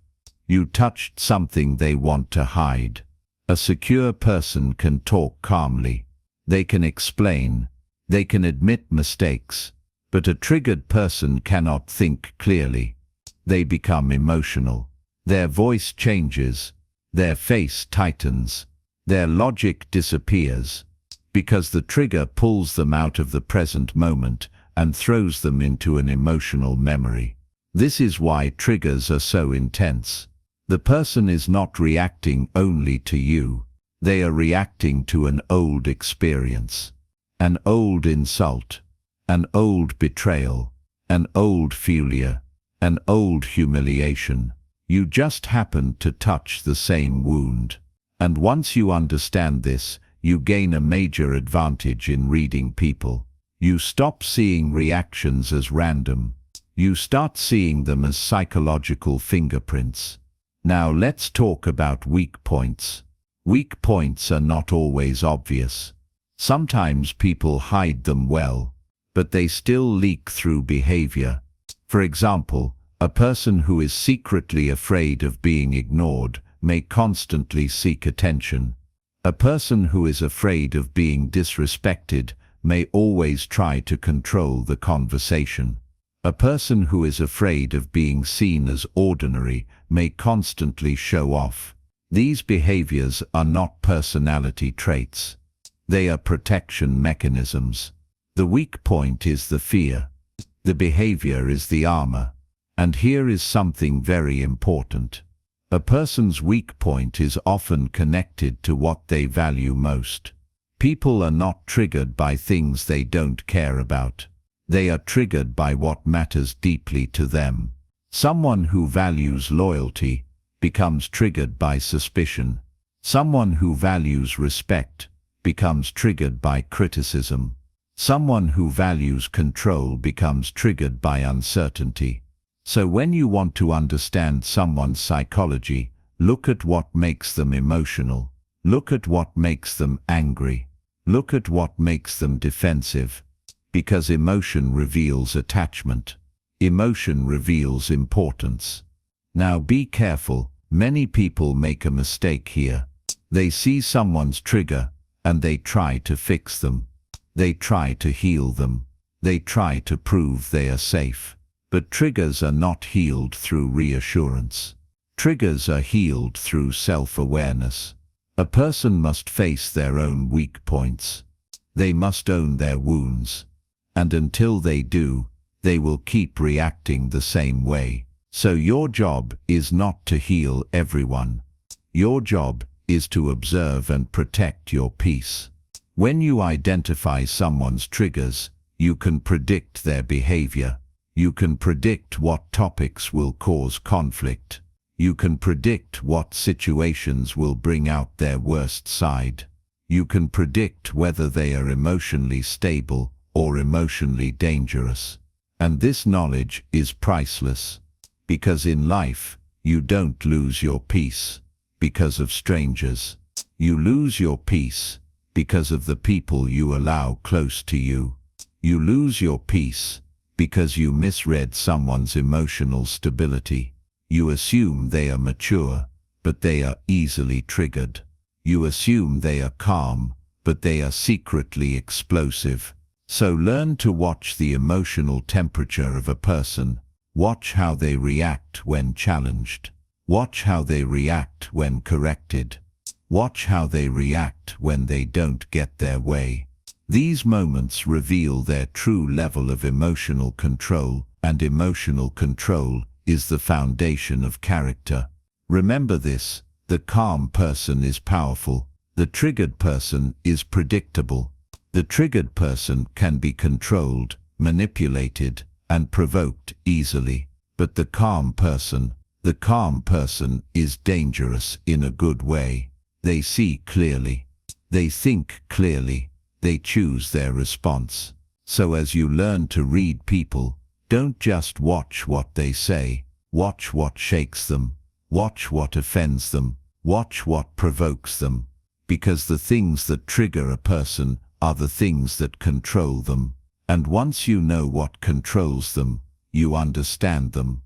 You touched something they want to hide. A secure person can talk calmly. They can explain. They can admit mistakes. But a triggered person cannot think clearly. They become emotional. Their voice changes. Their face tightens. Their logic disappears. Because the trigger pulls them out of the present moment and throws them into an emotional memory. This is why triggers are so intense. The person is not reacting only to you. They are reacting to an old experience. An old insult. An old betrayal. An old failure. An old humiliation. You just happened to touch the same wound. And once you understand this, you gain a major advantage in reading people. You stop seeing reactions as random. You start seeing them as psychological fingerprints. Now let's talk about weak points. Weak points are not always obvious. Sometimes people hide them well, but they still leak through behavior. For example, a person who is secretly afraid of being ignored may constantly seek attention. A person who is afraid of being disrespected may always try to control the conversation. A person who is afraid of being seen as ordinary may constantly show off. These behaviors are not personality traits. They are protection mechanisms. The weak point is the fear. The behavior is the armor. And here is something very important. A person's weak point is often connected to what they value most. People are not triggered by things they don't care about. They are triggered by what matters deeply to them. Someone who values loyalty becomes triggered by suspicion. Someone who values respect becomes triggered by criticism. Someone who values control becomes triggered by uncertainty. So when you want to understand someone's psychology, look at what makes them emotional. Look at what makes them angry. Look at what makes them defensive. Because emotion reveals attachment. Emotion reveals importance. Now be careful. Many people make a mistake here. They see someone's trigger and they try to fix them. They try to heal them. They try to prove they are safe. But triggers are not healed through reassurance. Triggers are healed through self-awareness. A person must face their own weak points. They must own their wounds. And until they do, they will keep reacting the same way. So your job is not to heal everyone. Your job is to observe and protect your peace. When you identify someone's triggers, you can predict their behavior. You can predict what topics will cause conflict. You can predict what situations will bring out their worst side. You can predict whether they are emotionally stable or emotionally dangerous. And this knowledge is priceless. Because in life, you don't lose your peace because of strangers. You lose your peace because of the people you allow close to you. You lose your peace because you misread someone's emotional stability. You assume they are mature, but they are easily triggered. You assume they are calm, but they are secretly explosive. So learn to watch the emotional temperature of a person. Watch how they react when challenged. Watch how they react when corrected. Watch how they react when they don't get their way. These moments reveal their true level of emotional control, and emotional control is the foundation of character. Remember this: the calm person is powerful. The triggered person is predictable. The triggered person can be controlled, manipulated, and provoked easily. But the calm person is dangerous in a good way. They see clearly. They think clearly. They choose their response. So as you learn to read people, don't just watch what they say. Watch what shakes them. Watch what offends them. Watch what provokes them. Because the things that trigger a person are the things that control them. And once you know what controls them, you understand them.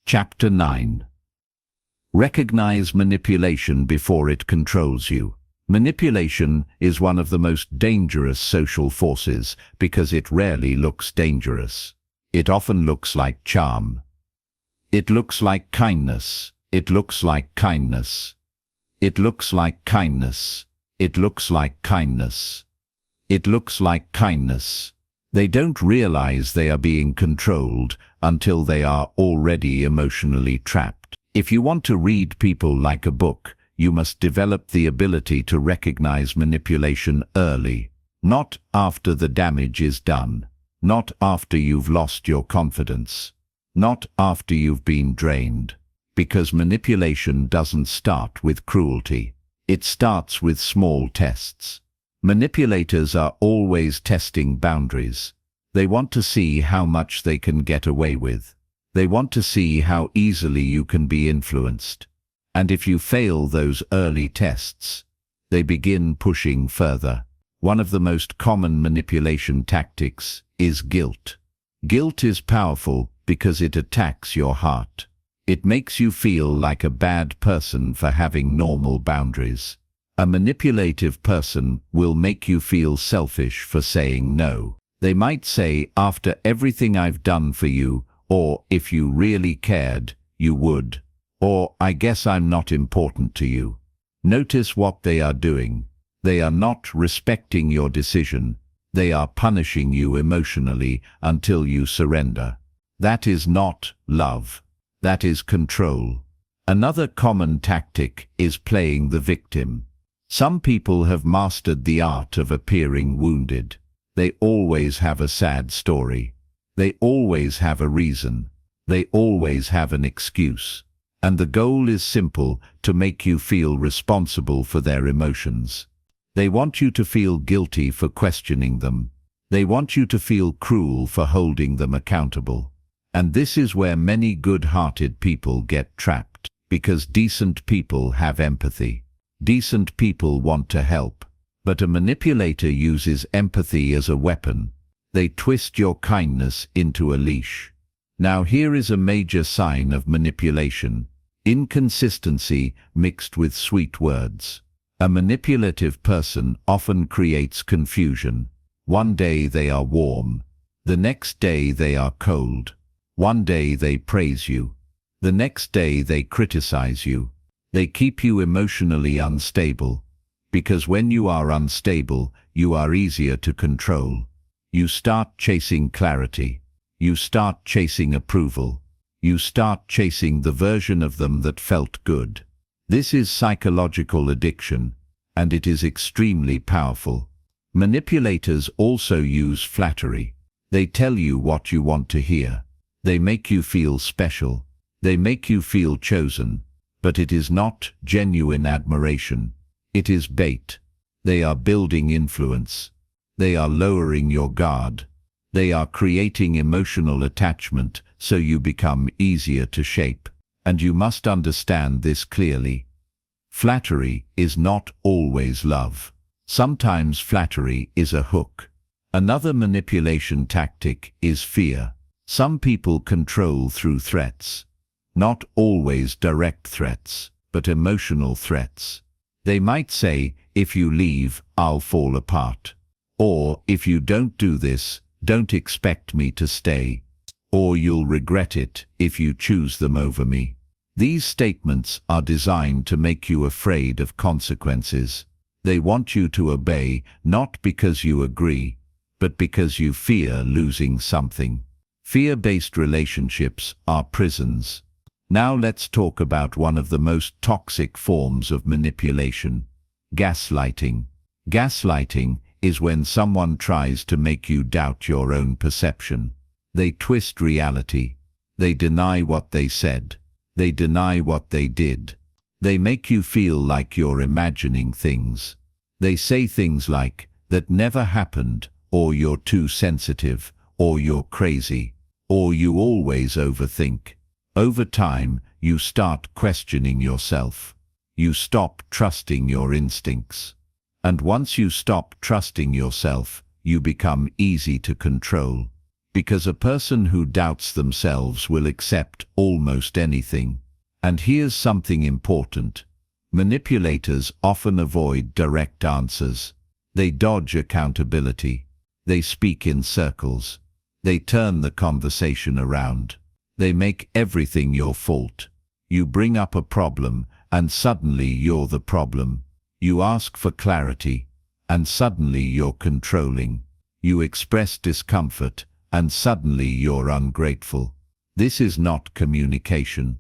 Chapter 9. Recognize manipulation before it controls you. Manipulation is one of the most dangerous social forces because it rarely looks dangerous. It often looks like charm. It looks like kindness. It looks like kindness. It looks like kindness. It looks like kindness. It looks like kindness. They don't realize they are being controlled until they are already emotionally trapped. If you want to read people like a book, you must develop the ability to recognize manipulation early, not after the damage is done, not after you've lost your confidence, not after you've been drained. Because manipulation doesn't start with cruelty. It starts with small tests. Manipulators are always testing boundaries. They want to see how much they can get away with. They want to see how easily you can be influenced. And if you fail those early tests, they begin pushing further. One of the most common manipulation tactics is guilt. Guilt is powerful because it attacks your heart. It makes you feel like a bad person for having normal boundaries. A manipulative person will make you feel selfish for saying no. They might say, "After everything I've done for you," or "If you really cared, you would," or "I guess I'm not important to you." Notice what they are doing. They are not respecting your decision. They are punishing you emotionally until you surrender. That is not love. That is control. Another common tactic is playing the victim. Some people have mastered the art of appearing wounded. They always have a sad story. They always have a reason. They always have an excuse. And the goal is simple: to make you feel responsible for their emotions. They want you to feel guilty for questioning them. They want you to feel cruel for holding them accountable. And this is where many good-hearted people get trapped, because decent people have empathy. Decent people want to help. But a manipulator uses empathy as a weapon. They twist your kindness into a leash. Now here is a major sign of manipulation: inconsistency mixed with sweet words. A manipulative person often creates confusion. One day they are warm. The next day they are cold. One day they praise you. The next day they criticize you. They keep you emotionally unstable. Because when you are unstable, you are easier to control. You start chasing clarity. You start chasing approval. You start chasing the version of them that felt good. This is psychological addiction, and it is extremely powerful. Manipulators also use flattery. They tell you what you want to hear. They make you feel special. They make you feel chosen. But it is not genuine admiration. It is bait. They are building influence. They are lowering your guard. They are creating emotional attachment so you become easier to shape. And you must understand this clearly. Flattery is not always love. Sometimes flattery is a hook. Another manipulation tactic is fear. Some people control through threats. Not always direct threats, but emotional threats. They might say, "If you leave, I'll fall apart." Or, "If you don't do this, don't expect me to stay." Or, "You'll regret it if you choose them over me." These statements are designed to make you afraid of consequences. They want you to obey, not because you agree, but because you fear losing something. Fear-based relationships are prisons. Now let's talk about one of the most toxic forms of manipulation: gaslighting. Gaslighting is when someone tries to make you doubt your own perception. They twist reality. They deny what they said. They deny what they did. They make you feel like you're imagining things. They say things like, "That never happened," or "You're too sensitive," or "You're crazy," or "You always overthink." Over time, you start questioning yourself. You stop trusting your instincts. And once you stop trusting yourself, you become easy to control. Because a person who doubts themselves will accept almost anything. And here's something important. Manipulators often avoid direct answers. They dodge accountability. They speak in circles. They turn the conversation around. They make everything your fault. You bring up a problem, and suddenly you're the problem. You ask for clarity, and suddenly you're controlling. You express discomfort, and suddenly you're ungrateful. This is not communication.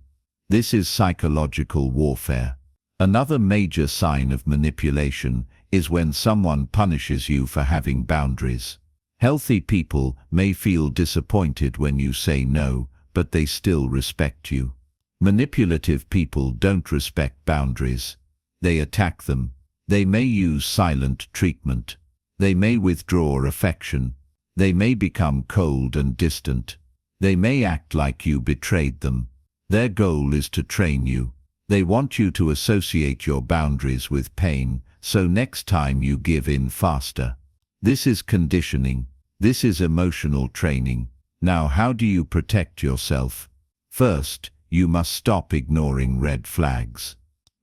This is psychological warfare. Another major sign of manipulation is when someone punishes you for having boundaries. Healthy people may feel disappointed when you say no, but they still respect you. Manipulative people don't respect boundaries. They attack them. They may use silent treatment. They may withdraw affection. They may become cold and distant. They may act like you betrayed them. Their goal is to train you. They want you to associate your boundaries with pain, so next time you give in faster. This is conditioning. This is emotional training. Now, how do you protect yourself? First, you must stop ignoring red flags.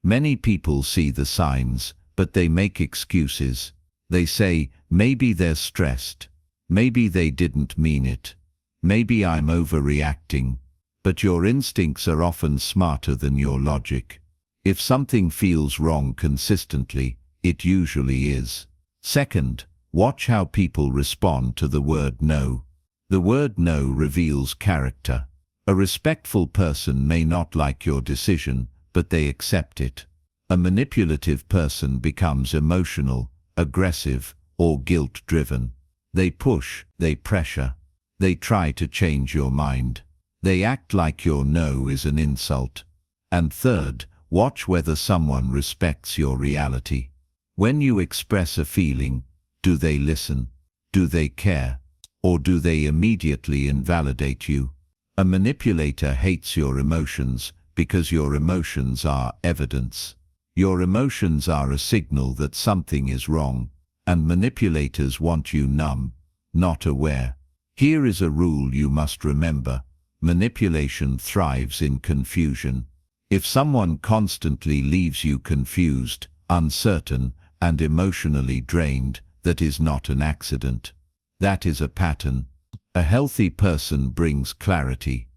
Many people see the signs, but they make excuses. They say, "Maybe they're stressed. Maybe they didn't mean it. Maybe I'm overreacting." But your instincts are often smarter than your logic. If something feels wrong consistently, it usually is. Second, watch how people respond to the word no. The word no reveals character. A respectful person may not like your decision, but they accept it. A manipulative person becomes emotional, aggressive, or guilt-driven. They push, they pressure. They try to change your mind. They act like your no is an insult. And third, watch whether someone respects your reality. When you express a feeling, do they listen? Do they care? Or do they immediately invalidate you? A manipulator hates your emotions because your emotions are evidence. Your emotions are a signal that something is wrong, and manipulators want you numb, not aware. Here is a rule you must remember. Manipulation thrives in confusion. If someone constantly leaves you confused, uncertain, and emotionally drained, that is not an accident. That is a pattern. A healthy person brings clarity.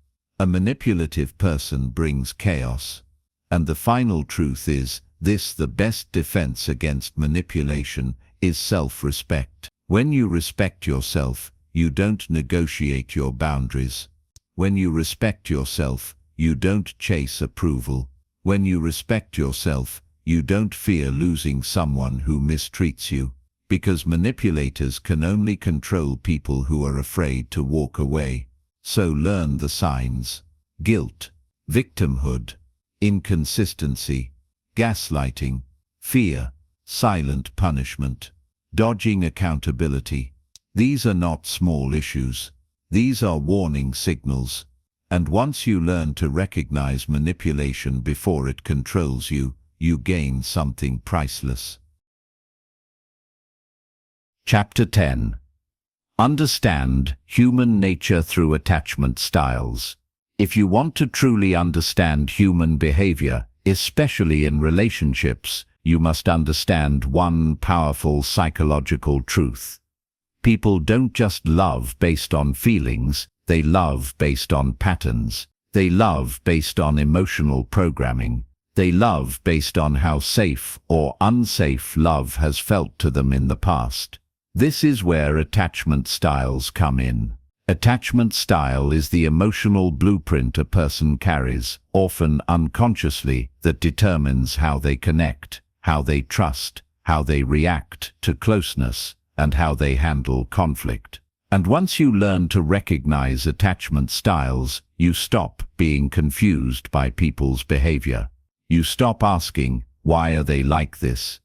A manipulative person brings chaos. And the final truth is this: the best defense against manipulation is self-respect. When you respect yourself, you don't negotiate your boundaries. When you respect yourself, you don't chase approval. When you respect yourself, you don't fear losing someone who mistreats you. Because manipulators can only control people who are afraid to walk away. So learn the signs: guilt, victimhood, inconsistency, gaslighting, fear, silent punishment, dodging accountability. These are not small issues. These are warning signals. And once you learn to recognize manipulation before it controls you, you gain something priceless. Chapter 10. Understand human nature through attachment styles. If you want to truly understand human behavior, especially in relationships, you must understand one powerful psychological truth. People don't just love based on feelings, they love based on patterns. They love based on emotional programming. They love based on how safe or unsafe love has felt to them in the past. This is where attachment styles come in. Attachment style is the emotional blueprint a person carries, often unconsciously, that determines how they connect, how they trust, how they react to closeness, and how they handle conflict. And once you learn to recognize attachment styles, you stop being confused by people's behavior. You stop asking, why are they like this?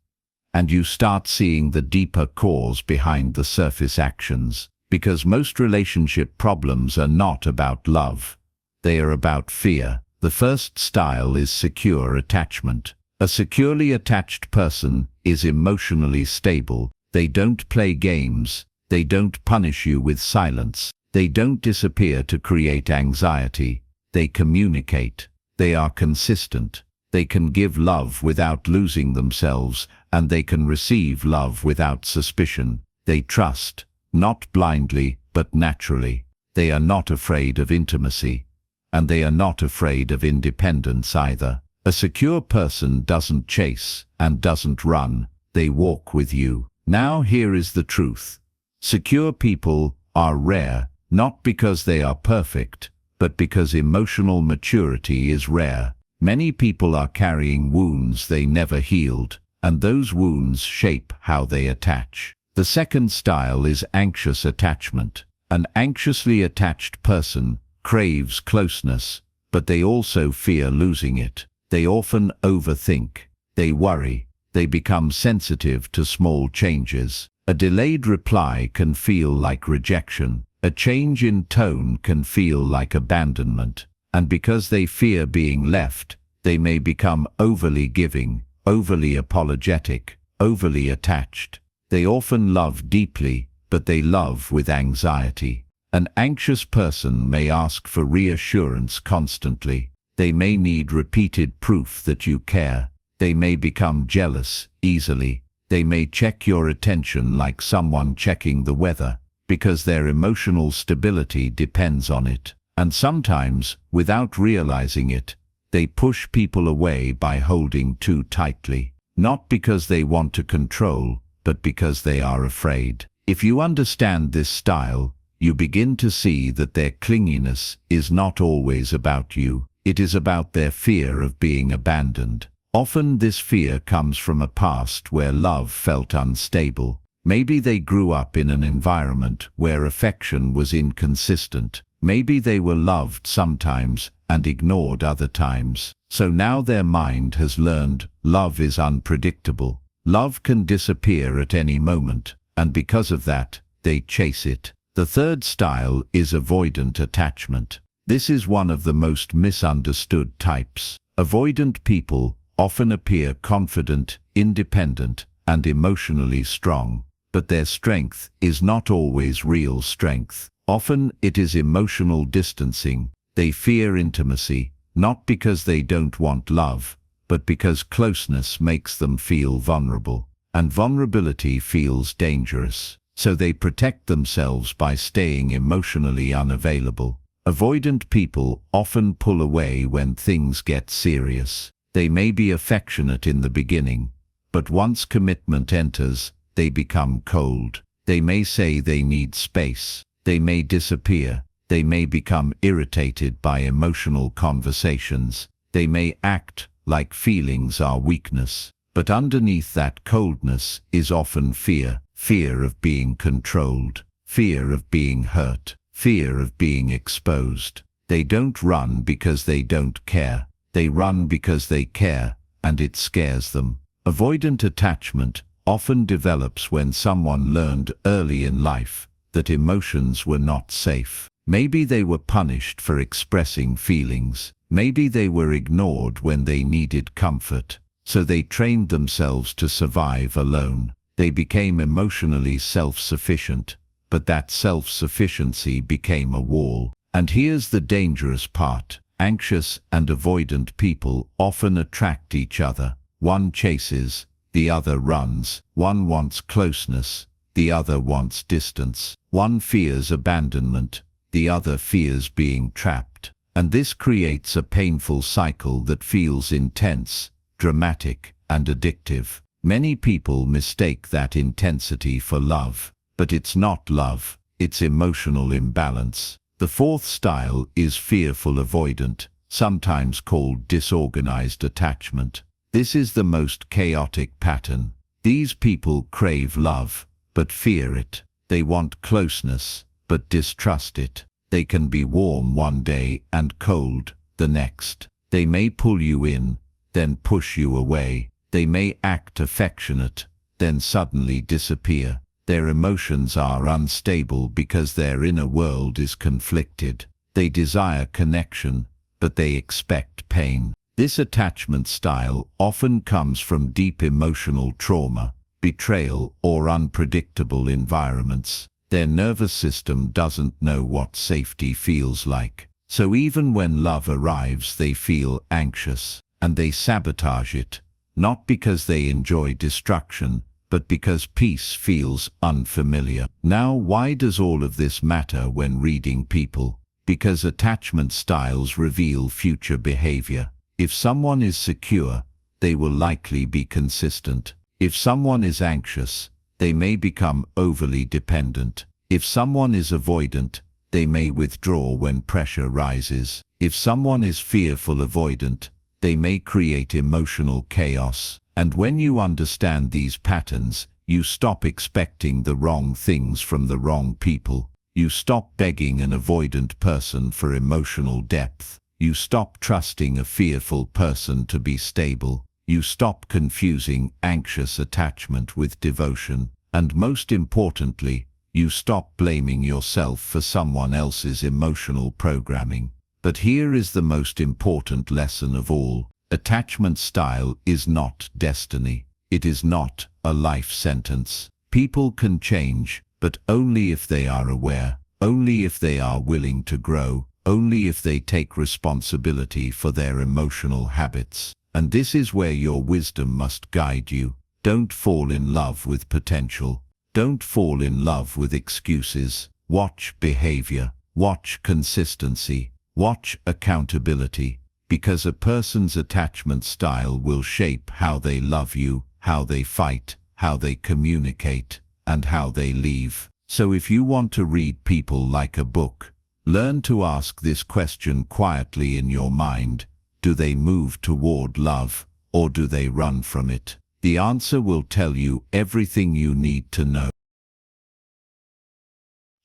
And you start seeing the deeper cause behind the surface actions. Because most relationship problems are not about love. They are about fear. The first style is secure attachment. A securely attached person is emotionally stable. They don't play games. They don't punish you with silence. They don't disappear to create anxiety. They communicate. They are consistent. They can give love without losing themselves, and they can receive love without suspicion. They trust, not blindly, but naturally. They are not afraid of intimacy, and they are not afraid of independence either. A secure person doesn't chase and doesn't run. They walk with you. Now here is the truth. Secure people are rare, not because they are perfect, but because emotional maturity is rare. Many people are carrying wounds they never healed, and those wounds shape how they attach. The second style is anxious attachment. An anxiously attached person craves closeness, but they also fear losing it. They often overthink. They worry. They become sensitive to small changes. A delayed reply can feel like rejection. A change in tone can feel like abandonment. And because they fear being left, they may become overly giving, overly apologetic, overly attached. They often love deeply, but they love with anxiety. An anxious person may ask for reassurance constantly. They may need repeated proof that you care. They may become jealous easily. They may check your attention like someone checking the weather, because their emotional stability depends on it. And sometimes, without realizing it, they push people away by holding too tightly. Not because they want to control, but because they are afraid. If you understand this style, you begin to see that their clinginess is not always about you. It is about their fear of being abandoned. Often this fear comes from a past where love felt unstable. Maybe they grew up in an environment where affection was inconsistent. Maybe they were loved sometimes and ignored other times. So now their mind has learned love is unpredictable. Love can disappear at any moment, and because of that, they chase it. The third style is avoidant attachment. This is one of the most misunderstood types. Avoidant people often appear confident, independent, and emotionally strong, but their strength is not always real strength. Often it is emotional distancing. They fear intimacy, not because they don't want love, but because closeness makes them feel vulnerable, and vulnerability feels dangerous. So they protect themselves by staying emotionally unavailable. Avoidant people often pull away when things get serious. They may be affectionate in the beginning, but once commitment enters, they become cold. They may say they need space. They may disappear. They may become irritated by emotional conversations. They may act like feelings are weakness. But underneath that coldness is often fear. Fear of being controlled. Fear of being hurt. Fear of being exposed. They don't run because they don't care. They run because they care, and it scares them. Avoidant attachment often develops when someone learned early in life that emotions were not safe. Maybe they were punished for expressing feelings. Maybe they were ignored when they needed comfort. So they trained themselves to survive alone. They became emotionally self-sufficient, but that self-sufficiency became a wall. And here's the dangerous part. Anxious and avoidant people often attract each other. One chases, the other runs. One wants closeness, the other wants distance. One fears abandonment, the other fears being trapped. And this creates a painful cycle that feels intense, dramatic, and addictive. Many people mistake that intensity for love, but it's not love, it's emotional imbalance. The fourth style is fearful avoidant, sometimes called disorganized attachment. This is the most chaotic pattern. These people crave love, but fear it. They want closeness, but distrust it. They can be warm one day and cold the next. They may pull you in, then push you away. They may act affectionate, then suddenly disappear. Their emotions are unstable because their inner world is conflicted. They desire connection, but they expect pain. This attachment style often comes from deep emotional trauma, betrayal, or unpredictable environments. Their nervous system doesn't know what safety feels like. So even when love arrives, they feel anxious, and they sabotage it, not because they enjoy destruction, but because peace feels unfamiliar. Now, why does all of this matter when reading people? Because attachment styles reveal future behavior. If someone is secure, they will likely be consistent. If someone is anxious, they may become overly dependent. If someone is avoidant, they may withdraw when pressure rises. If someone is fearful avoidant, they may create emotional chaos. And when you understand these patterns, you stop expecting the wrong things from the wrong people. You stop begging an avoidant person for emotional depth. You stop trusting a fearful person to be stable. You stop confusing anxious attachment with devotion. And most importantly, you stop blaming yourself for someone else's emotional programming. But here is the most important lesson of all. Attachment style is not destiny. It is not a life sentence. People can change, but only if they are aware, only if they are willing to grow, only if they take responsibility for their emotional habits. And this is where your wisdom must guide you. Don't fall in love with potential. Don't fall in love with excuses. Watch behavior. Watch consistency. Watch accountability. Because a person's attachment style will shape how they love you, how they fight, how they communicate, and how they leave. So if you want to read people like a book, learn to ask this question quietly in your mind. Do they move toward love, or do they run from it? The answer will tell you everything you need to know.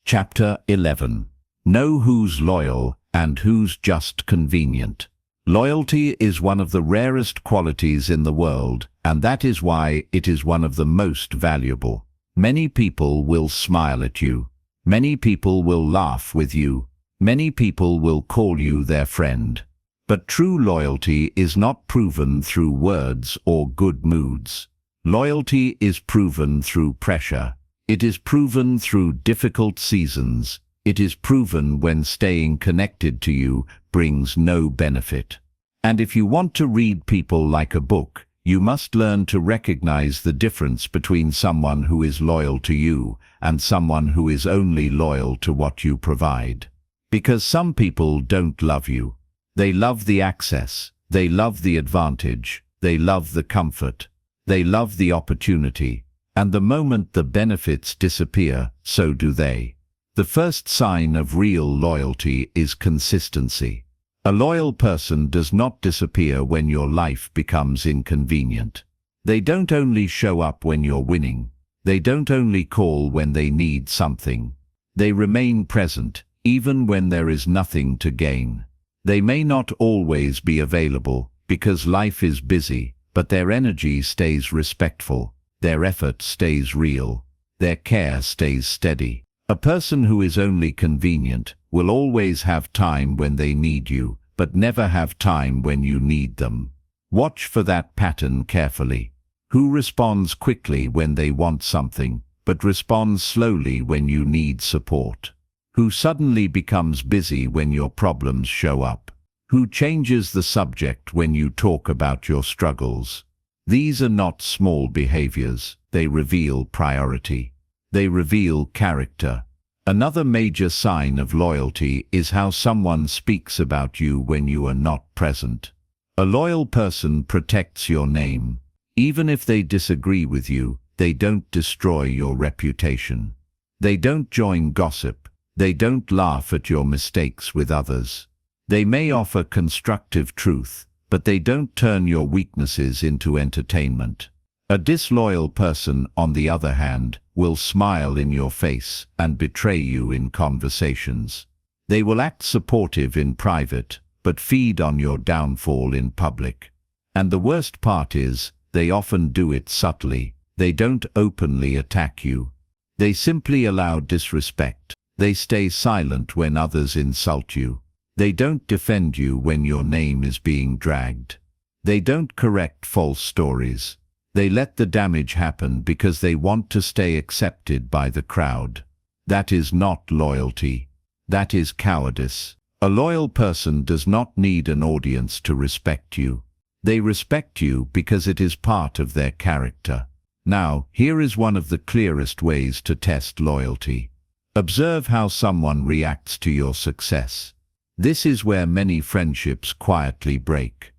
Chapter 11. Know who's loyal and who's just convenient. Loyalty is one of the rarest qualities in the world, and that is why it is one of the most valuable. Many people will smile at you. Many people will laugh with you. Many people will call you their friend. But true loyalty is not proven through words or good moods. Loyalty is proven through pressure. It is proven through difficult seasons. It is proven when staying connected to you brings no benefit. And if you want to read people like a book, you must learn to recognize the difference between someone who is loyal to you and someone who is only loyal to what you provide. Because some people don't love you. They love the access. They love the advantage. They love the comfort. They love the opportunity. And the moment the benefits disappear, so do they. The first sign of real loyalty is consistency. A loyal person does not disappear when your life becomes inconvenient. They don't only show up when you're winning. They don't only call when they need something. They remain present, even when there is nothing to gain. They may not always be available, because life is busy, but their energy stays respectful. Their effort stays real. Their care stays steady. A person who is only convenient will always have time when they need you, but never have time when you need them. Watch for that pattern carefully. Who responds quickly when they want something, but responds slowly when you need support? Who suddenly becomes busy when your problems show up? Who changes the subject when you talk about your struggles? These are not small behaviors. They reveal priority. They reveal character. Another major sign of loyalty is how someone speaks about you when you are not present. A loyal person protects your name. Even if they disagree with you, they don't destroy your reputation. They don't join gossip. They don't laugh at your mistakes with others. They may offer constructive truth, but they don't turn your weaknesses into entertainment. A disloyal person, on the other hand, will smile in your face and betray you in conversations. They will act supportive in private, but feed on your downfall in public. And the worst part is, they often do it subtly. They don't openly attack you. They simply allow disrespect. They stay silent when others insult you. They don't defend you when your name is being dragged. They don't correct false stories. They let the damage happen because they want to stay accepted by the crowd. That is not loyalty. That is cowardice. A loyal person does not need an audience to respect you. They respect you because it is part of their character. Now, here is one of the clearest ways to test loyalty. Observe how someone reacts to your success. This is where many friendships quietly break.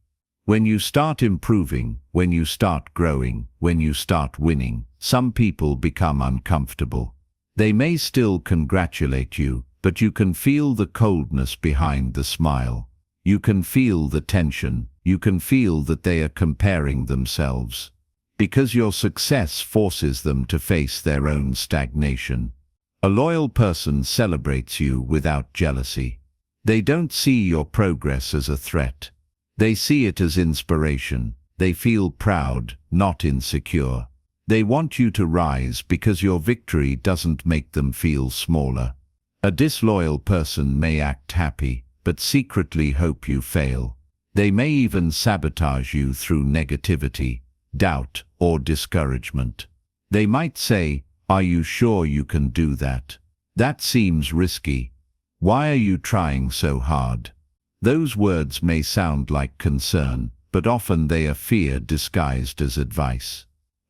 When you start improving, when you start growing, when you start winning, some people become uncomfortable. They may still congratulate you, but you can feel the coldness behind the smile. You can feel the tension. You can feel that they are comparing themselves. Because your success forces them to face their own stagnation. A loyal person celebrates you without jealousy. They don't see your progress as a threat. They see it as inspiration. They feel proud, not insecure. They want you to rise because your victory doesn't make them feel smaller. A disloyal person may act happy, but secretly hope you fail. They may even sabotage you through negativity, doubt, or discouragement. They might say, "Are you sure you can do that? That seems risky. Why are you trying so hard?" Those words may sound like concern, but often they are fear disguised as advice.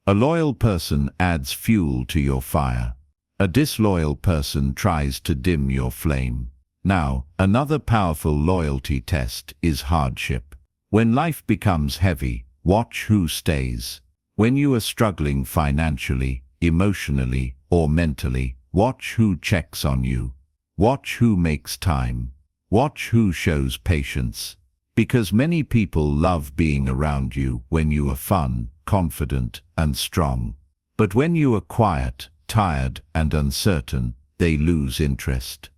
A loyal person adds fuel to your fire. A disloyal person tries to dim your flame. Now, another powerful loyalty test is hardship. When life becomes heavy, watch who stays. When you are struggling financially, emotionally, or mentally, watch who checks on you. Watch who makes time. Watch who shows patience. Because many people love being around you when you are fun, confident and strong. But when you are quiet, tired, and uncertain, they lose interest.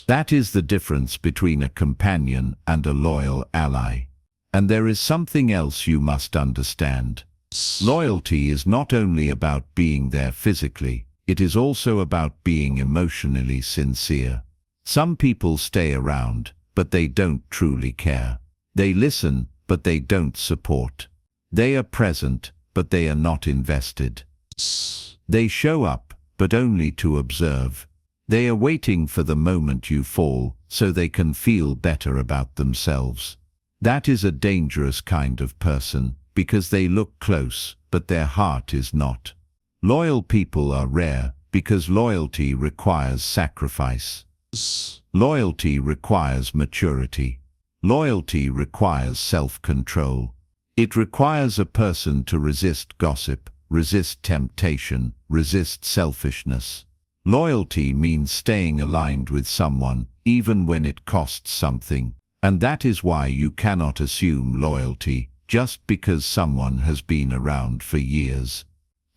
That is the difference between a companion and a loyal ally. And there is something else you must understand. Loyalty is not only about being there physically, it is also about being emotionally sincere. Some people stay around, but they don't truly care. They listen, but they don't support. They are present, but they are not invested. They show up, but only to observe. They are waiting for the moment you fall, so they can feel better about themselves. That is a dangerous kind of person, because they look close, but their heart is not. Loyal people are rare, because loyalty requires sacrifice. Loyalty requires maturity. Loyalty requires self-control. It requires a person to resist gossip, resist temptation, resist selfishness. Loyalty means staying aligned with someone, even when it costs something. And that is why you cannot assume loyalty just because someone has been around for years.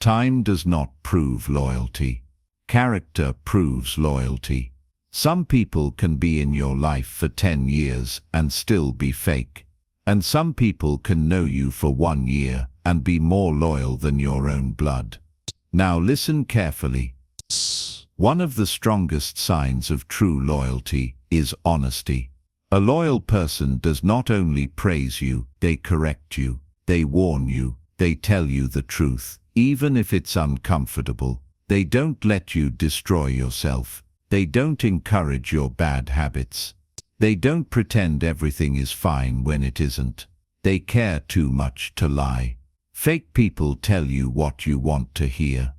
Time does not prove loyalty. Character proves loyalty. Some people can be in your life for 10 years and still be fake. And some people can know you for 1 year and be more loyal than your own blood. Now listen carefully. One of the strongest signs of true loyalty is honesty. A loyal person does not only praise you, they correct you, they warn you, they tell you the truth, even if it's uncomfortable. They don't let you destroy yourself. They don't encourage your bad habits. They don't pretend everything is fine when it isn't. They care too much to lie. Fake people tell you what you want to hear.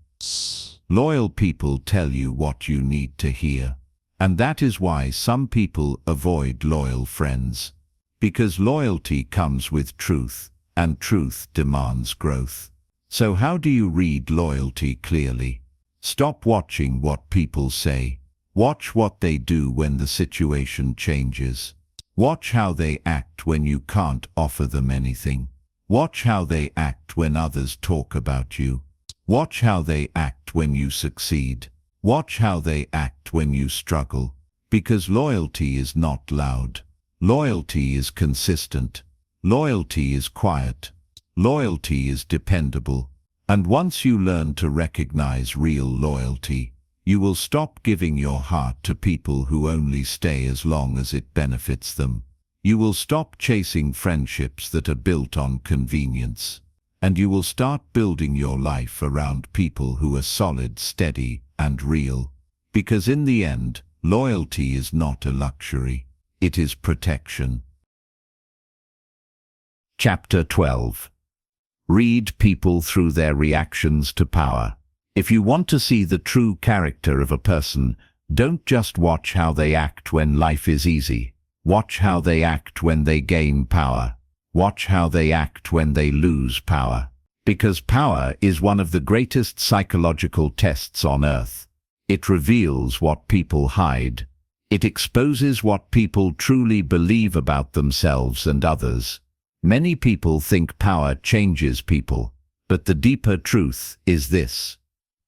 Loyal people tell you what you need to hear. And that is why some people avoid loyal friends. Because loyalty comes with truth, and truth demands growth. So how do you read loyalty clearly? Stop watching what people say. Watch what they do when the situation changes. Watch how they act when you can't offer them anything. Watch how they act when others talk about you. Watch how they act when you succeed. Watch how they act when you struggle. Because loyalty is not loud. Loyalty is consistent. Loyalty is quiet. Loyalty is dependable. And once you learn to recognize real loyalty, you will stop giving your heart to people who only stay as long as it benefits them. You will stop chasing friendships that are built on convenience. And you will start building your life around people who are solid, steady, and real. Because in the end, loyalty is not a luxury. It is protection. Chapter 12. Read people through their reactions to power. If you want to see the true character of a person, don't just watch how they act when life is easy. Watch how they act when they gain power. Watch how they act when they lose power. Because power is one of the greatest psychological tests on earth. It reveals what people hide. It exposes what people truly believe about themselves and others. Many people think power changes people, but the deeper truth is this.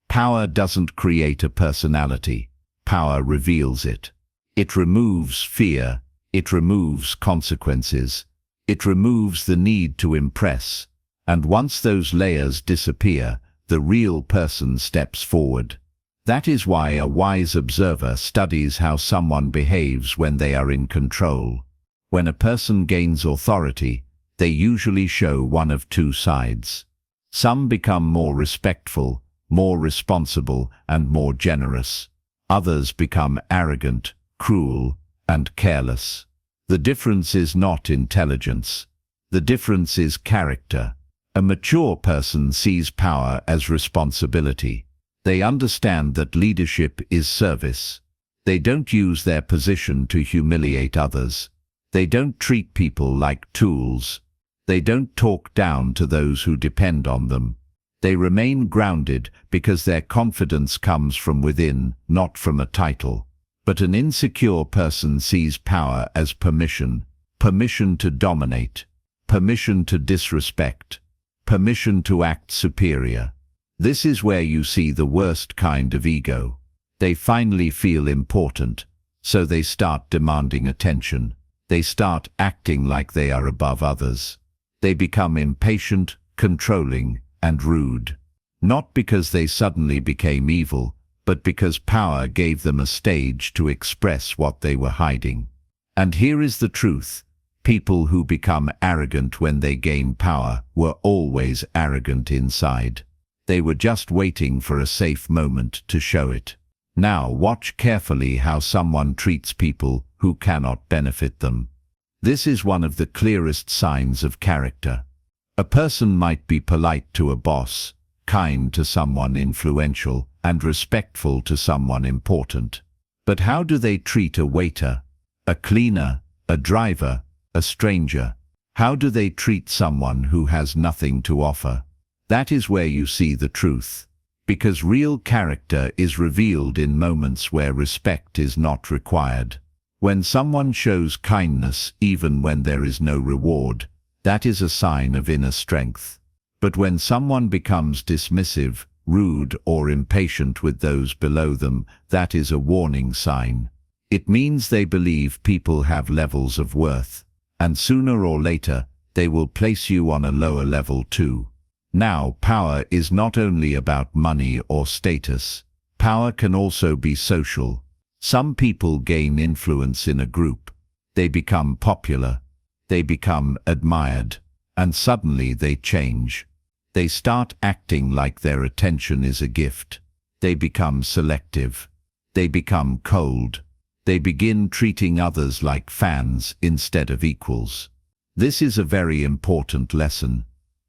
Power doesn't create a personality. Power reveals it. It removes fear. It removes consequences. It removes the need to impress. And once those layers disappear, the real person steps forward. That is why a wise observer studies how someone behaves when they are in control. When a person gains authority, they usually show one of two sides. Some become more respectful, more responsible, and more generous. Others become arrogant, cruel, and careless. The difference is not intelligence. The difference is character. A mature person sees power as responsibility. They understand that leadership is service. They don't use their position to humiliate others. They don't treat people like tools. They don't talk down to those who depend on them. They remain grounded because their confidence comes from within, not from a title. But an insecure person sees power as permission. Permission to dominate. Permission to disrespect. permission to act superior. This is where you see the worst kind of ego. They finally feel important, so they start demanding attention. They start acting like they are above others. They become impatient, controlling, and rude. Not because they suddenly became evil, but because power gave them a stage to express what they were hiding. And here is the truth. People who become arrogant when they gain power were always arrogant inside. They were just waiting for a safe moment to show it. Now watch carefully how someone treats people who cannot benefit them. This is one of the clearest signs of character. A person might be polite to a boss, kind to someone influential, and respectful to someone important. But how do they treat a waiter, a cleaner, a driver, a stranger? How do they treat someone who has nothing to offer? That is where you see the truth. Because real character is revealed in moments where respect is not required. When someone shows kindness even when there is no reward, that is a sign of inner strength. But when someone becomes dismissive, rude, or impatient with those below them, that is a warning sign. It means they believe people have levels of worth, and sooner or later, they will place you on a lower level too. Now, power is not only about money or status. Power can also be social. Some people gain influence in a group. They become popular. They become admired. And suddenly they change. They start acting like their attention is a gift. They become selective. They become cold. They begin treating others like fans instead of equals. This is a very important lesson.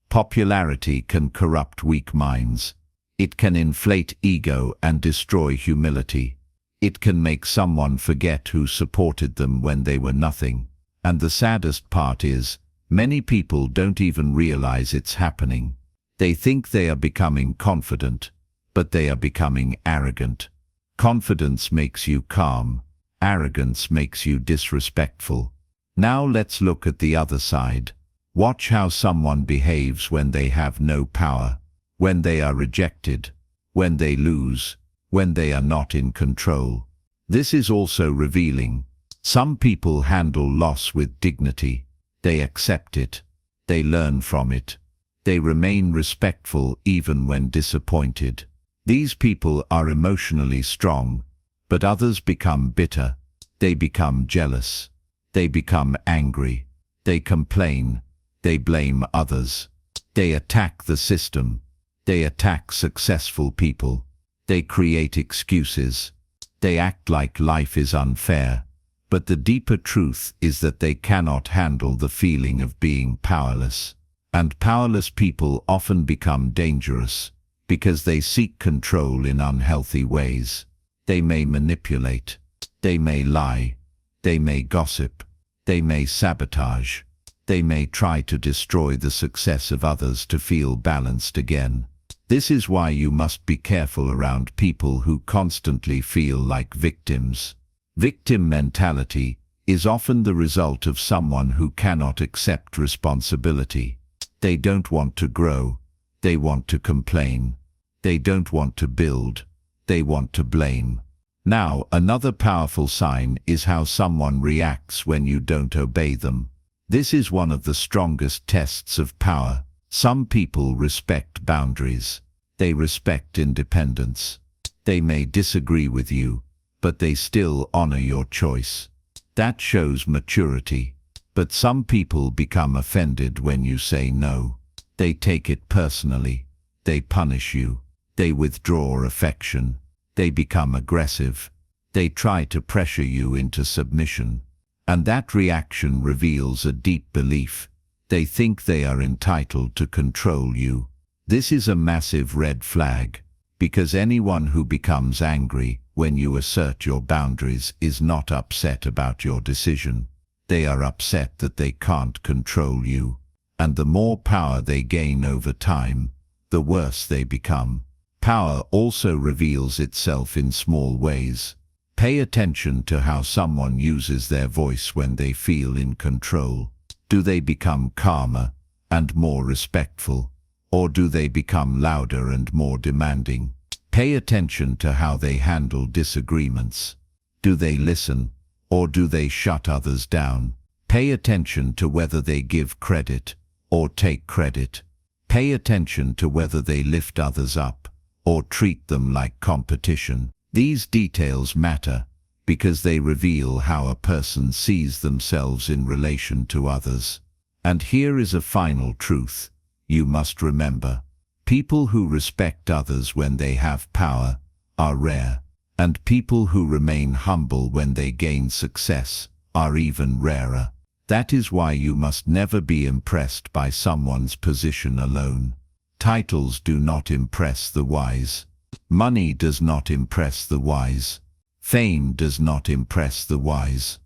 Popularity can corrupt weak minds. It can inflate ego and destroy humility. It can make someone forget who supported them when they were nothing. And the saddest part is, many people don't even realize it's happening. They think they are becoming confident, but they are becoming arrogant. Confidence makes you calm. Arrogance makes you disrespectful. Now let's look at the other side. Watch how someone behaves when they have no power, when they are rejected, when they lose, when they are not in control. This is also revealing. Some people handle loss with dignity. They accept it. They learn from it. They remain respectful even when disappointed. These people are emotionally strong, but others become bitter. They become jealous. They become angry. They complain. They blame others. They attack the system. They attack successful people. They create excuses. They act like life is unfair. But the deeper truth is that they cannot handle the feeling of being powerless. And powerless people often become dangerous because they seek control in unhealthy ways. They may manipulate. They may lie. They may gossip. They may sabotage. They may try to destroy the success of others to feel balanced again. This is why you must be careful around people who constantly feel like victims. Victim mentality is often the result of someone who cannot accept responsibility. They don't want to grow. They want to complain. They don't want to build. They want to blame. Now, another powerful sign is how someone reacts when you don't obey them. This is one of the strongest tests of power. Some people respect boundaries. They respect independence. They may disagree with you, but they still honor your choice. That shows maturity. But some people become offended when you say no. They take it personally. They punish you. They withdraw affection. They become aggressive. They try to pressure you into submission. And that reaction reveals a deep belief. They think they are entitled to control you. This is a massive red flag, because anyone who becomes angry when you assert your boundaries is not upset about your decision. They are upset that they can't control you. And the more power they gain over time, the worse they become. Power also reveals itself in small ways. Pay attention to how someone uses their voice when they feel in control. Do they become calmer and more respectful? or do they become louder and more demanding? Pay attention to how they handle disagreements. Do they listen, or do they shut others down? Pay attention to whether they give credit or take credit. Pay attention to whether they lift others up or treat them like competition. These details matter because they reveal how a person sees themselves in relation to others. And here is a final truth you must remember. People who respect others when they have power are rare, and people who remain humble when they gain success are even rarer. That is why you must never be impressed by someone's position alone. Titles do not impress the wise. Money does not impress the wise. Fame does not impress the wise.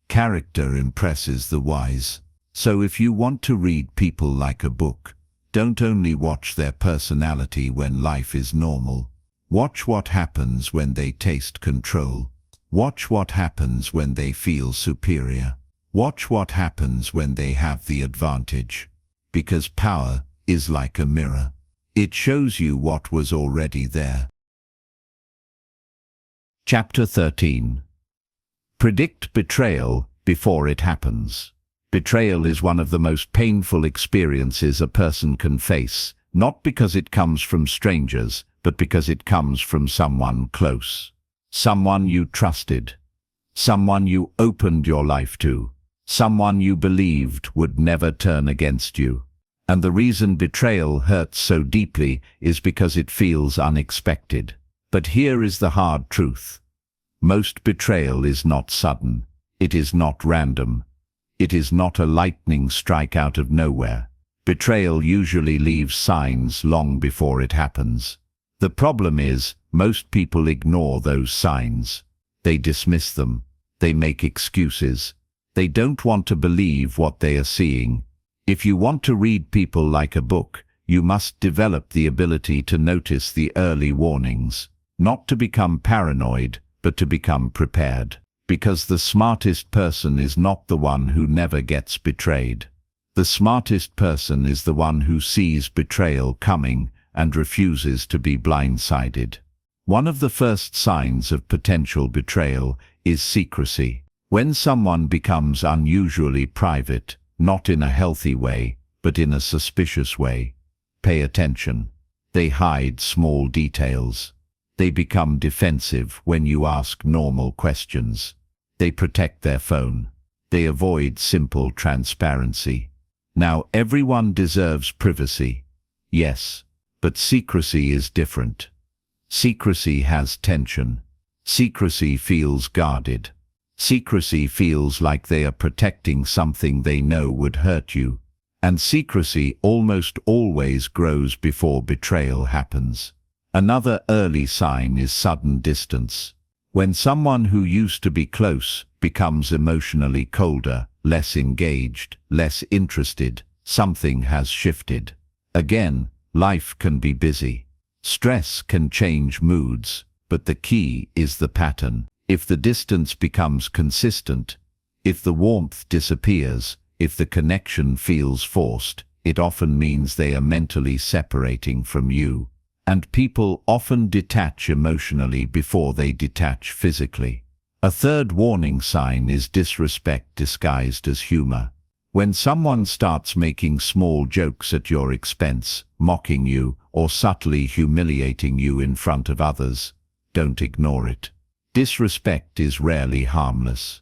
Character impresses the wise. So if you want to read people like a book, don't only watch their personality when life is normal. Watch what happens when they taste control. Watch what happens when they feel superior. Watch what happens when they have the advantage. Because power is like a mirror. It shows you what was already there. Chapter 13. Predict betrayal before it happens. Betrayal is one of the most painful experiences a person can face, not because it comes from strangers, but because it comes from someone close. Someone you trusted. Someone you opened your life to. Someone you believed would never turn against you. And the reason betrayal hurts so deeply is because it feels unexpected. But here is the hard truth. Most betrayal is not sudden. It is not random. It is not a lightning strike out of nowhere. Betrayal usually leaves signs long before it happens. The problem is, most people ignore those signs. They dismiss them. They make excuses. They don't want to believe what they are seeing. If you want to read people like a book, you must develop the ability to notice the early warnings. Not to become paranoid, but to become prepared. Because the smartest person is not the one who never gets betrayed. The smartest person is the one who sees betrayal coming and refuses to be blindsided. One of the first signs of potential betrayal is secrecy. When someone becomes unusually private, not in a healthy way, but in a suspicious way, pay attention. They hide small details. They become defensive when you ask normal questions. They protect their phone. They avoid simple transparency. Now, everyone deserves privacy. Yes, but secrecy is different. Secrecy has tension. Secrecy feels guarded. Secrecy feels like they are protecting something they know would hurt you. And secrecy almost always grows before betrayal happens. Another early sign is sudden distance. When someone who used to be close becomes emotionally colder, less engaged, less interested, something has shifted. Again, life can be busy. Stress can change moods, but the key is the pattern. If the distance becomes consistent, if the warmth disappears, if the connection feels forced, it often means they are mentally separating from you. And people often detach emotionally before they detach physically. A third warning sign is disrespect disguised as humor. When someone starts making small jokes at your expense, mocking you, or subtly humiliating you in front of others, don't ignore it. Disrespect is rarely harmless.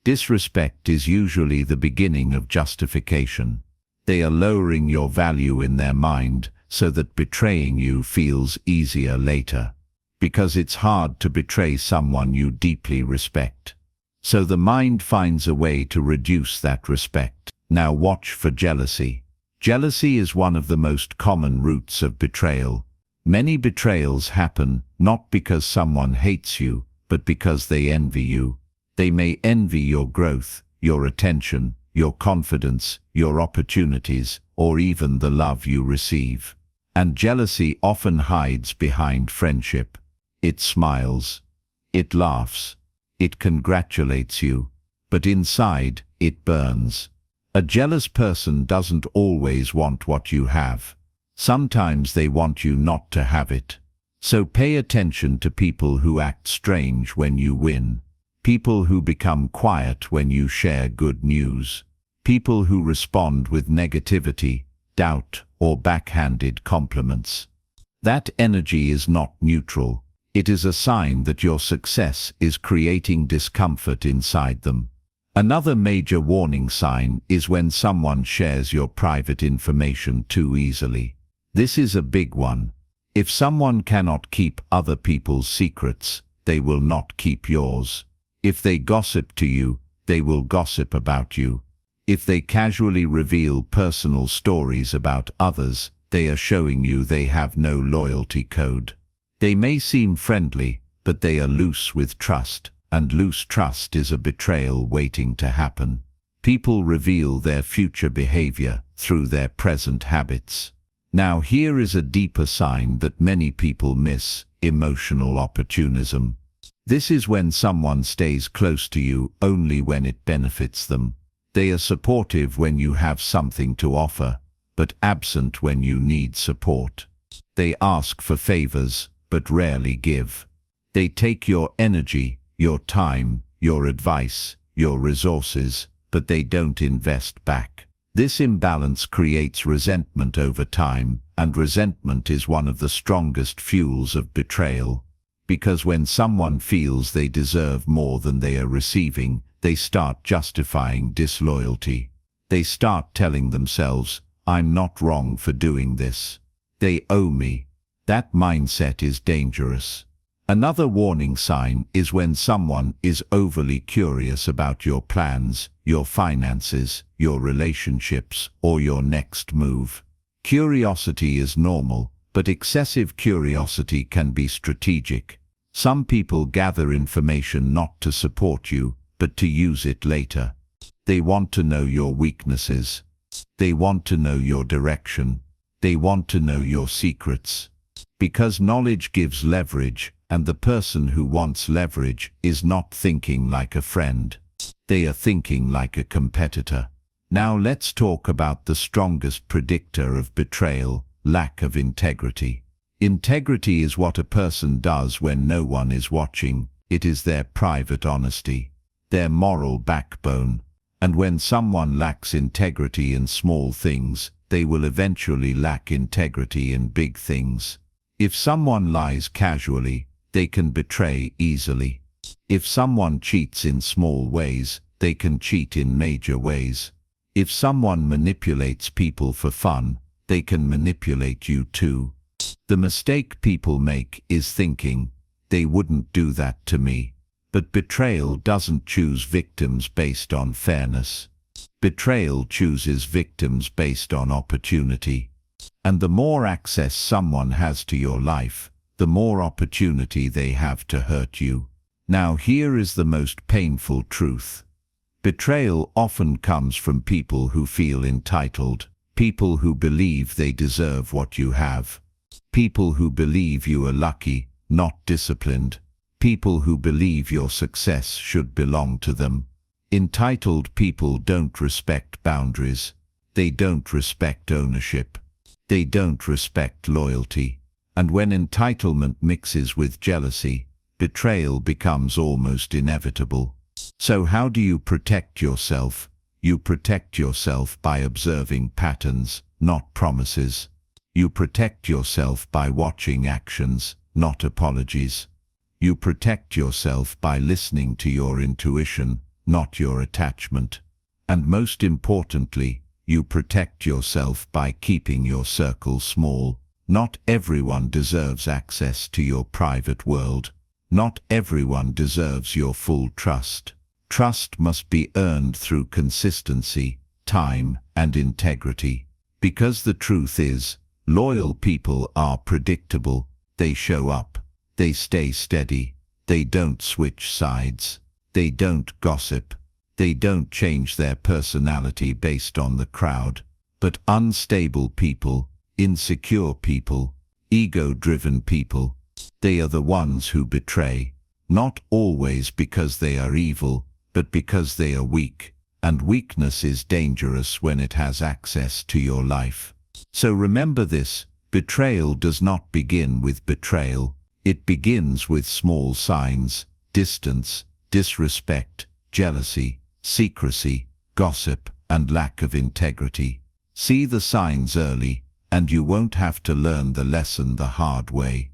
Disrespect is usually the beginning of justification. They are lowering your value in their mind so that betraying you feels easier later. Because it's hard to betray someone you deeply respect. So the mind finds a way to reduce that respect. Now watch for jealousy. Jealousy is one of the most common roots of betrayal. Many betrayals happen not because someone hates you, but because they envy you. They may envy your growth, your attention, your confidence, your opportunities, or even the love you receive. And jealousy often hides behind friendship. It smiles. It laughs. It congratulates you. But inside, it burns. A jealous person doesn't always want what you have. Sometimes they want you not to have it. So pay attention to people who act strange when you win. People who become quiet when you share good news. People who respond with negativity, doubt, or backhanded compliments. That energy is not neutral. It is a sign that your success is creating discomfort inside them. Another major warning sign is when someone shares your private information too easily. This is a big one. If someone cannot keep other people's secrets, they will not keep yours. If they gossip to you, they will gossip about you. If they casually reveal personal stories about others, they are showing you they have no loyalty code. They may seem friendly, but they are loose with trust, and loose trust is a betrayal waiting to happen. People reveal their future behavior through their present habits. Now here is a deeper sign that many people miss: emotional opportunism. This is when someone stays close to you only when it benefits them. They are supportive when you have something to offer, but absent when you need support. They ask for favors, but rarely give. They take your energy, your time, your advice, your resources, but they don't invest back. This imbalance creates resentment over time, and resentment is one of the strongest fuels of betrayal. Because when someone feels they deserve more than they are receiving, they start justifying disloyalty. They start telling themselves, "I'm not wrong for doing this. They owe me." That mindset is dangerous. Another warning sign is when someone is overly curious about your plans, your finances, your relationships, or your next move. Curiosity is normal, but excessive curiosity can be strategic. Some people gather information not to support you, but to use it later. They want to know your weaknesses. They want to know your direction. They want to know your secrets. Because knowledge gives leverage, and the person who wants leverage is not thinking like a friend. They are thinking like a competitor. Now let's talk about the strongest predictor of betrayal: lack of integrity. Integrity is what a person does when no one is watching. It is their private honesty, their moral backbone. And when someone lacks integrity in small things, they will eventually lack integrity in big things. If someone lies casually, they can betray easily. If someone cheats in small ways, they can cheat in major ways. If someone manipulates people for fun, they can manipulate you too. The mistake people make is thinking, "They wouldn't do that to me." But betrayal doesn't choose victims based on fairness. Betrayal chooses victims based on opportunity. And the more access someone has to your life, the more opportunity they have to hurt you. Now here is the most painful truth. Betrayal often comes from people who feel entitled, people who believe they deserve what you have, people who believe you are lucky, not disciplined, people who believe your success should belong to them. Entitled people don't respect boundaries. They don't respect ownership. They don't respect loyalty. And when entitlement mixes with jealousy, betrayal becomes almost inevitable. So how do you protect yourself? You protect yourself by observing patterns, not promises. You protect yourself by watching actions, not apologies. You protect yourself by listening to your intuition, not your attachment. And most importantly, you protect yourself by keeping your circle small. Not everyone deserves access to your private world. Not everyone deserves your full trust. Trust must be earned through consistency, time, and integrity. Because the truth is, loyal people are predictable. They show up. They stay steady. They don't switch sides. They don't gossip. They don't change their personality based on the crowd. But unstable people, insecure people, ego-driven people, they are the ones who betray. Not always because they are evil, but because they are weak. And weakness is dangerous when it has access to your life. So remember this: Betrayal does not begin with betrayal. It begins with small signs: distance, disrespect, jealousy, secrecy, gossip, and lack of integrity. See the signs early, and you won't have to learn the lesson the hard way.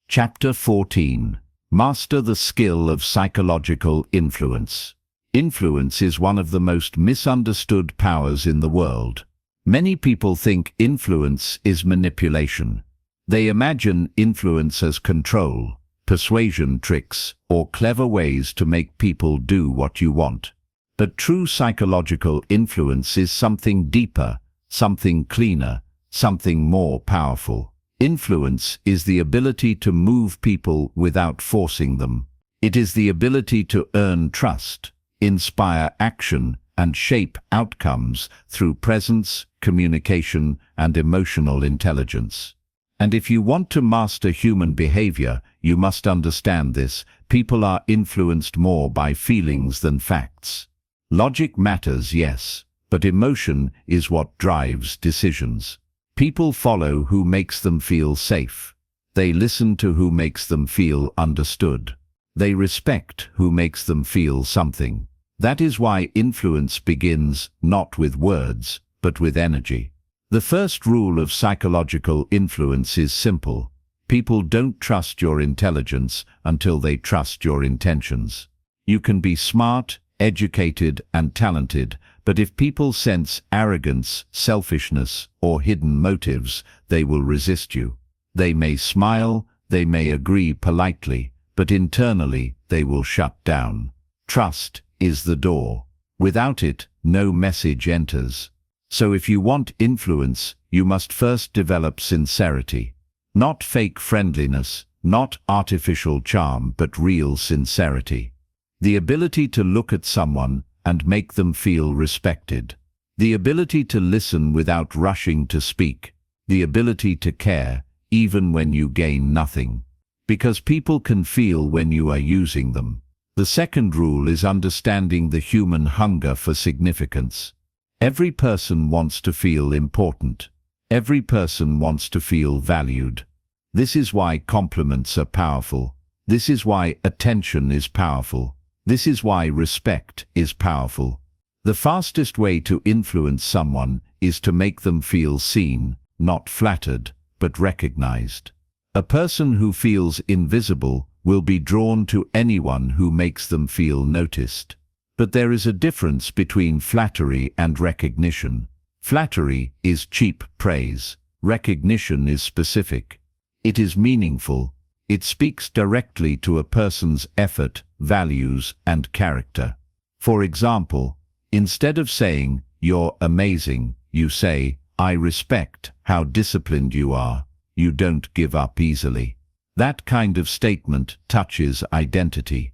Chapter 14. Master the skill of psychological influence. Influence is one of the most misunderstood powers in the world. Many people think influence is manipulation. They imagine influence as control, persuasion tricks, or clever ways to make people do what you want. But true psychological influence is something deeper, something cleaner, something more powerful. Influence is the ability to move people without forcing them. It is the ability to earn trust, inspire action, and shape outcomes through presence, communication, and emotional intelligence. And if you want to master human behavior, you must understand this: people are influenced more by feelings than facts. Logic matters, yes, but emotion is what drives decisions. People follow who makes them feel safe. They listen to who makes them feel understood. They respect who makes them feel something. That is why influence begins not with words, but with energy. The first rule of psychological influence is simple: people don't trust your intelligence until they trust your intentions. You can be smart, educated, and talented, but if people sense arrogance, selfishness, or hidden motives, they will resist you. They may smile, they may agree politely, but internally they will shut down. Trust is the door. Without it, no message enters. So if you want influence, you must first develop sincerity. Not fake friendliness, not artificial charm, but real sincerity. The ability to look at someone and make them feel respected. The ability to listen without rushing to speak. The ability to care, even when you gain nothing. Because people can feel when you are using them. The second rule is understanding the human hunger for significance. Every person wants to feel important. Every person wants to feel valued. This is why compliments are powerful. This is why attention is powerful. This is why respect is powerful. The fastest way to influence someone is to make them feel seen, not flattered, but recognized. A person who feels invisible will be drawn to anyone who makes them feel noticed. But there is a difference between flattery and recognition. Flattery is cheap praise. Recognition is specific. It is meaningful. It speaks directly to a person's effort, values, and character. For example, instead of saying, "You're amazing," you say, "I respect how disciplined you are. You don't give up easily." That kind of statement touches identity.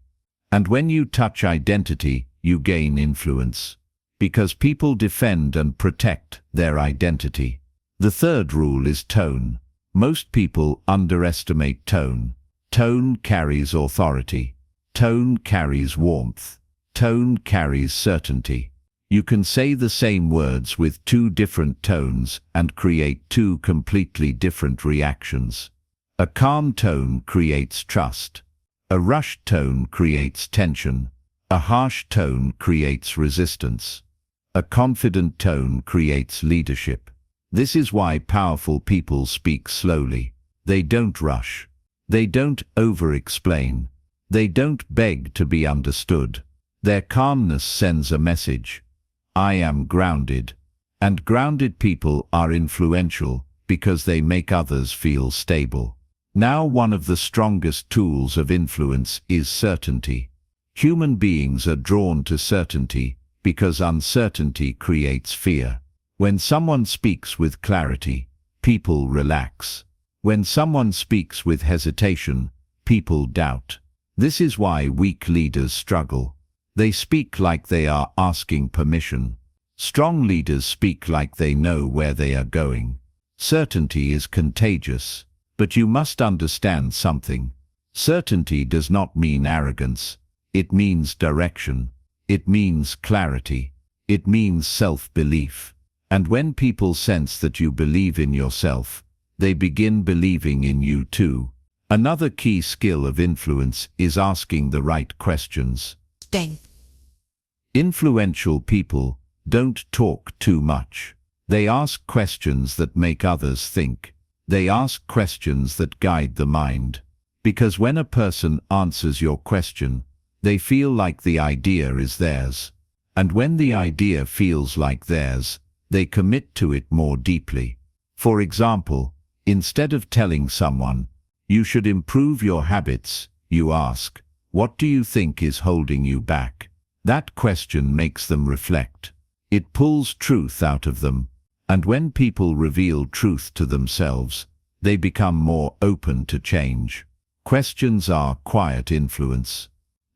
And when you touch identity, you gain influence. Because people defend and protect their identity. The third rule is tone. Most people underestimate tone. Tone carries authority. Tone carries warmth. Tone carries certainty. You can say the same words with two different tones and create two completely different reactions. A calm tone creates trust. A rushed tone creates tension. A harsh tone creates resistance. A confident tone creates leadership. This is why powerful people speak slowly. They don't rush. They don't over-explain. They don't beg to be understood. Their calmness sends a message. I am grounded. And grounded people are influential because they make others feel stable. Now, one of the strongest tools of influence is certainty. Human beings are drawn to certainty because uncertainty creates fear. When someone speaks with clarity, people relax. When someone speaks with hesitation, people doubt. This is why weak leaders struggle. They speak like they are asking permission. Strong leaders speak like they know where they are going. Certainty is contagious, but you must understand something. Certainty does not mean arrogance. It means direction. It means clarity. It means self-belief. And when people sense that you believe in yourself, they begin believing in you too. Another key skill of influence is asking the right questions. Influential people don't talk too much. They ask questions that make others think. They ask questions that guide the mind. Because when a person answers your question, they feel like the idea is theirs. And when the idea feels like theirs, they commit to it more deeply. For example, instead of telling someone, "You should improve your habits," you ask, "What do you think is holding you back?" That question makes them reflect. It pulls truth out of them. And when people reveal truth to themselves, they become more open to change. Questions are quiet influence.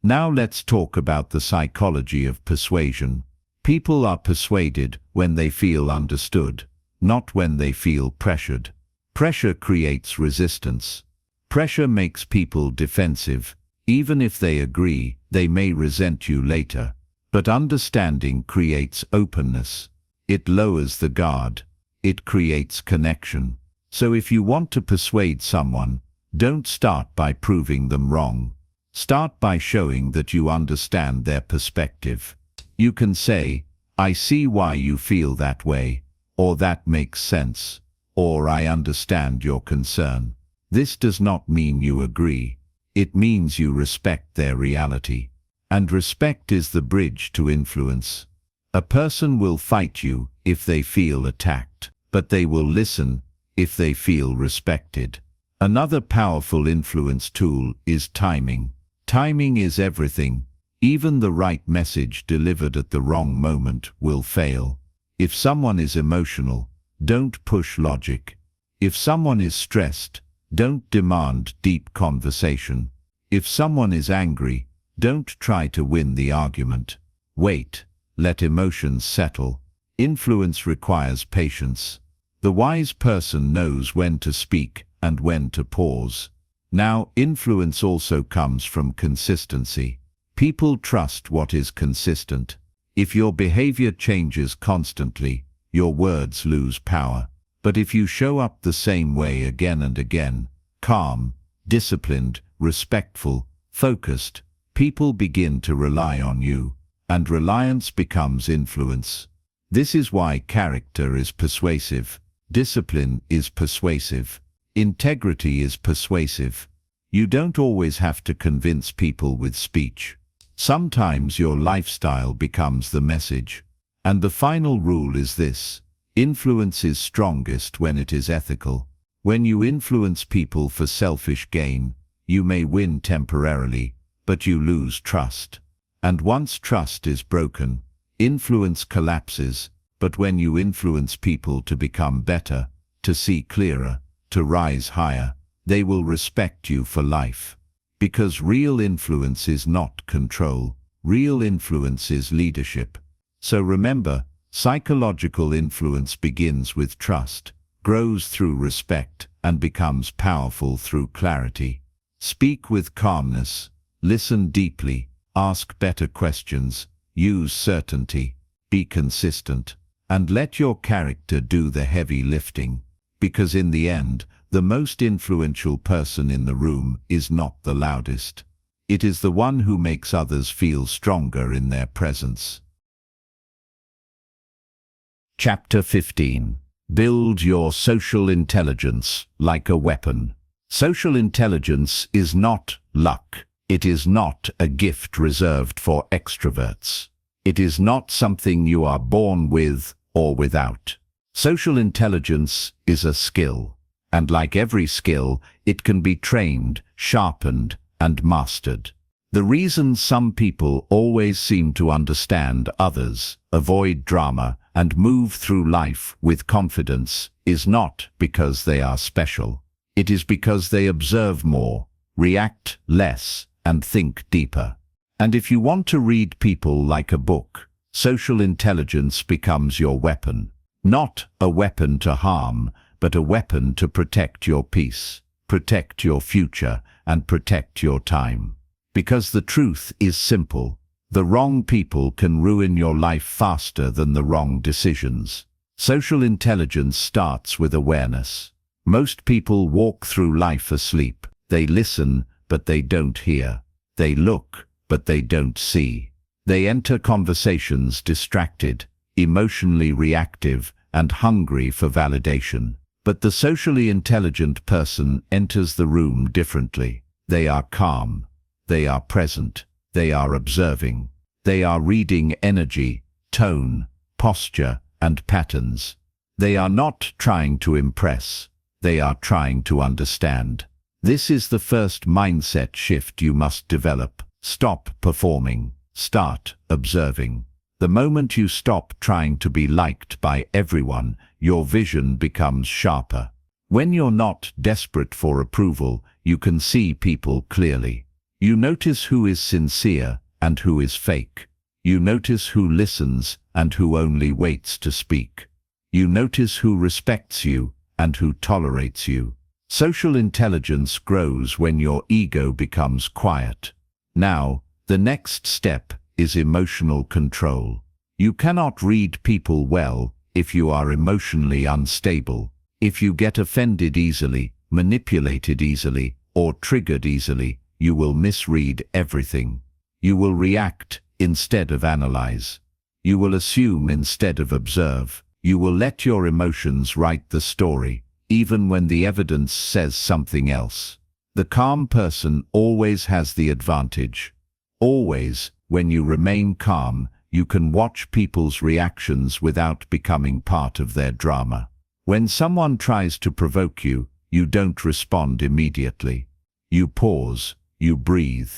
Now let's talk about the psychology of persuasion. People are persuaded when they feel understood, not when they feel pressured. Pressure creates resistance. Pressure makes people defensive. Even if they agree, they may resent you later. But understanding creates openness. It lowers the guard. It creates connection. So if you want to persuade someone, don't start by proving them wrong. Start by showing that you understand their perspective. You can say, "I see why you feel that way," or "That makes sense," or "I understand your concern." This does not mean you agree. It means you respect their reality. And respect is the bridge to influence. A person will fight you if they feel attacked, but they will listen if they feel respected. Another powerful influence tool is timing. Timing is everything. Even the right message delivered at the wrong moment will fail. If someone is emotional, don't push logic. If someone is stressed, don't demand deep conversation. If someone is angry, don't try to win the argument. Wait, let emotions settle. Influence requires patience. The wise person knows when to speak and when to pause. Now, influence also comes from consistency. People trust what is consistent. If your behavior changes constantly, your words lose power. But if you show up the same way again and again, calm, disciplined, respectful, focused, people begin to rely on you, and reliance becomes influence. This is why character is persuasive, discipline is persuasive, integrity is persuasive. You don't always have to convince people with speech. Sometimes your lifestyle becomes the message. And the final rule is this: influence is strongest when it is ethical. When you influence people for selfish gain, you may win temporarily, but you lose trust. And once trust is broken, influence collapses. But when you influence people to become better, to see clearer, to rise higher, they will respect you for life. Because real influence is not control. Real influence is leadership. So remember, psychological influence begins with trust, grows through respect, and becomes powerful through clarity. Speak with calmness, listen deeply, ask better questions, use certainty, be consistent, and let your character do the heavy lifting. Because in the end, the most influential person in the room is not the loudest. It is the one who makes others feel stronger in their presence. Chapter 15. Build your social intelligence like a weapon. Social intelligence is not luck. It is not a gift reserved for extroverts. It is not something you are born with or without. Social intelligence is a skill, and like every skill, it can be trained, sharpened, and mastered. The reason some people always seem to understand others, avoid drama, and move through life with confidence is not because they are special. It is because they observe more, react less, and think deeper. And if you want to read people like a book, social intelligence becomes your weapon. Not a weapon to harm, but a weapon to protect your peace, protect your future, and protect your time. Because the truth is simple. The wrong people can ruin your life faster than the wrong decisions. Social intelligence starts with awareness. Most people walk through life asleep. They listen, but they don't hear. They look, but they don't see. They enter conversations distracted, emotionally reactive, and hungry for validation. But the socially intelligent person enters the room differently. They are calm. They are present. They are observing. They are reading energy, tone, posture, and patterns. They are not trying to impress. They are trying to understand. This is the first mindset shift you must develop. Stop performing. Start observing. The moment you stop trying to be liked by everyone, your vision becomes sharper. When you're not desperate for approval, you can see people clearly. You notice who is sincere and who is fake. You notice who listens and who only waits to speak. You notice who respects you and who tolerates you. Social intelligence grows when your ego becomes quiet. Now, the next step is emotional control. You cannot read people well if you are emotionally unstable. If you get offended easily, manipulated easily, or triggered easily, you will misread everything. You will react instead of analyze. You will assume instead of observe. You will let your emotions write the story, even when the evidence says something else. The calm person always has the advantage. Always, when you remain calm, you can watch people's reactions without becoming part of their drama. When someone tries to provoke you, you don't respond immediately. You pause, you breathe,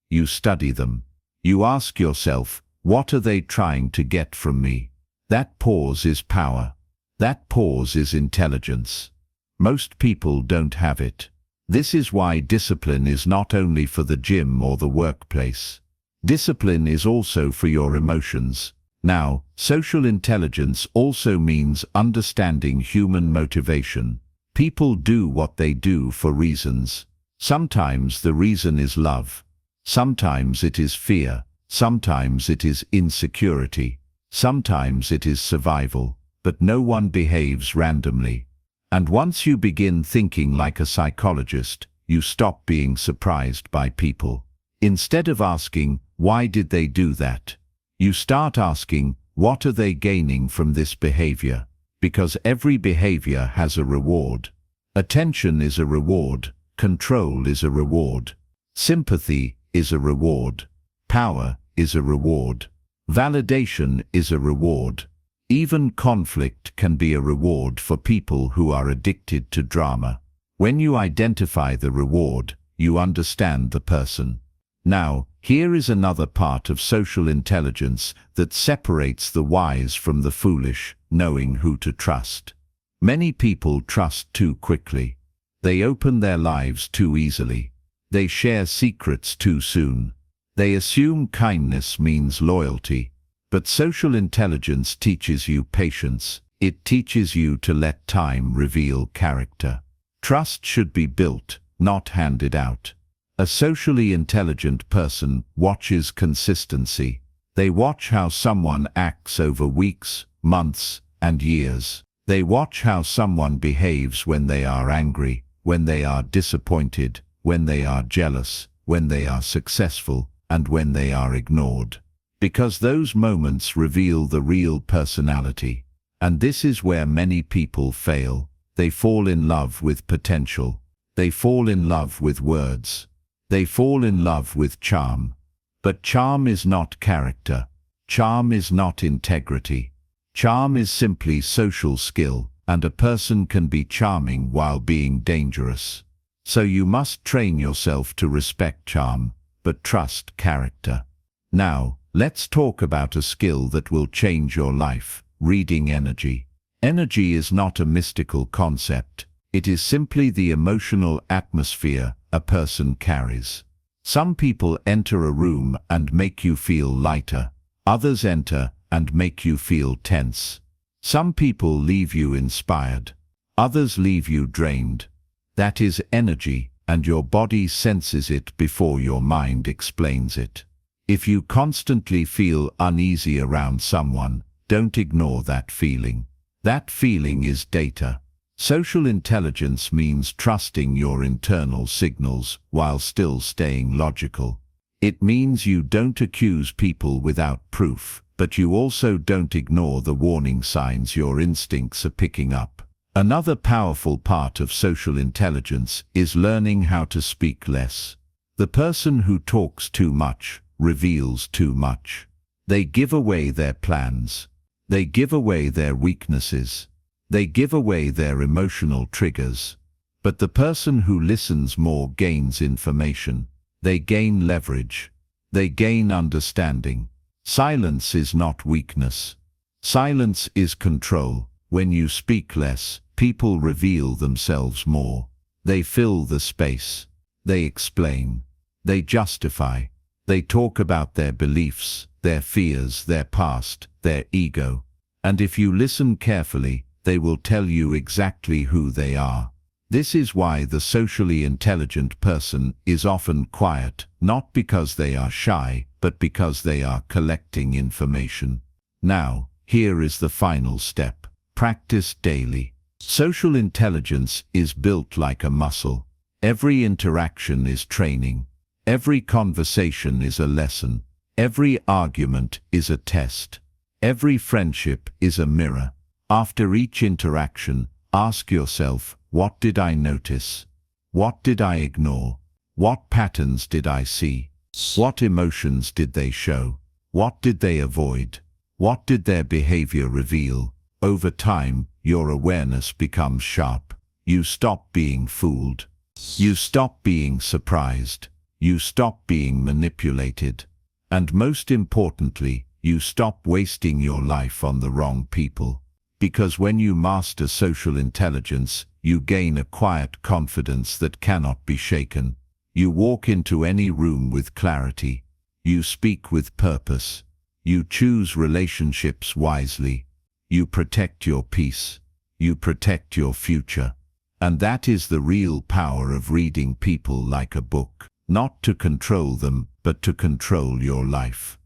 you study them. You ask yourself, what are they trying to get from me? That pause is power. That pause is intelligence. Most people don't have it. This is why discipline is not only for the gym or the workplace. Discipline is also for your emotions. Now, social intelligence also means understanding human motivation. People do what they do for reasons. Sometimes the reason is love. Sometimes it is fear. Sometimes it is insecurity. Sometimes it is survival. But no one behaves randomly. And once you begin thinking like a psychologist, you stop being surprised by people. Instead of asking, why did they do that? You start asking, what are they gaining from this behavior? Because every behavior has a reward. Attention is a reward. Control is a reward. Sympathy is a reward. Power is a reward. Validation is a reward. Even conflict can be a reward for people who are addicted to drama. When you identify the reward, you understand the person. Now, here is another part of social intelligence that separates the wise from the foolish, knowing who to trust. Many people trust too quickly. They open their lives too easily. They share secrets too soon. They assume kindness means loyalty. But social intelligence teaches you patience. It teaches you to let time reveal character. Trust should be built, not handed out. A socially intelligent person watches consistency. They watch how someone acts over weeks, months, and years. They watch how someone behaves when they are angry, when they are disappointed, when they are jealous, when they are successful, and when they are ignored. Because those moments reveal the real personality. And this is where many people fail. They fall in love with potential. They fall in love with words. They fall in love with charm. But charm is not character. Charm is not integrity. Charm is simply social skill, and a person can be charming while being dangerous. So you must train yourself to respect charm, but trust character. Now, let's talk about a skill that will change your life: reading energy. Energy is not a mystical concept. It is simply the emotional atmosphere a person carries. Some people enter a room and make you feel lighter. Others enter and make you feel tense. Some people leave you inspired. Others leave you drained. That is energy, and your body senses it before your mind explains it. If you constantly feel uneasy around someone, don't ignore that feeling. That feeling is data. Social intelligence means trusting your internal signals while still staying logical. It means you don't accuse people without proof, but you also don't ignore the warning signs your instincts are picking up. Another powerful part of social intelligence is learning how to speak less. The person who talks too much reveals too much. They give away their plans. They give away their weaknesses. They give away their emotional triggers. But the person who listens more gains information. They gain leverage. They gain understanding. Silence is not weakness. Silence is control. When you speak less, people reveal themselves more. They fill the space. They explain. They justify. They talk about their beliefs, their fears, their past, their ego. And if you listen carefully, they will tell you exactly who they are. This is why the socially intelligent person is often quiet, not because they are shy, but because they are collecting information. Now, here is the final step. Practice daily. Social intelligence is built like a muscle. Every interaction is training. Every conversation is a lesson. Every argument is a test. Every friendship is a mirror. After each interaction, ask yourself, what did I notice? What did I ignore? What patterns did I see? What emotions did they show? What did they avoid? What did their behavior reveal? Over time, your awareness becomes sharp. You stop being fooled. You stop being surprised. You stop being manipulated. And most importantly, you stop wasting your life on the wrong people. Because when you master social intelligence, you gain a quiet confidence that cannot be shaken. You walk into any room with clarity. You speak with purpose. You choose relationships wisely. You protect your peace. You protect your future. And that is the real power of reading people like a book. Not to control them, but to control your life.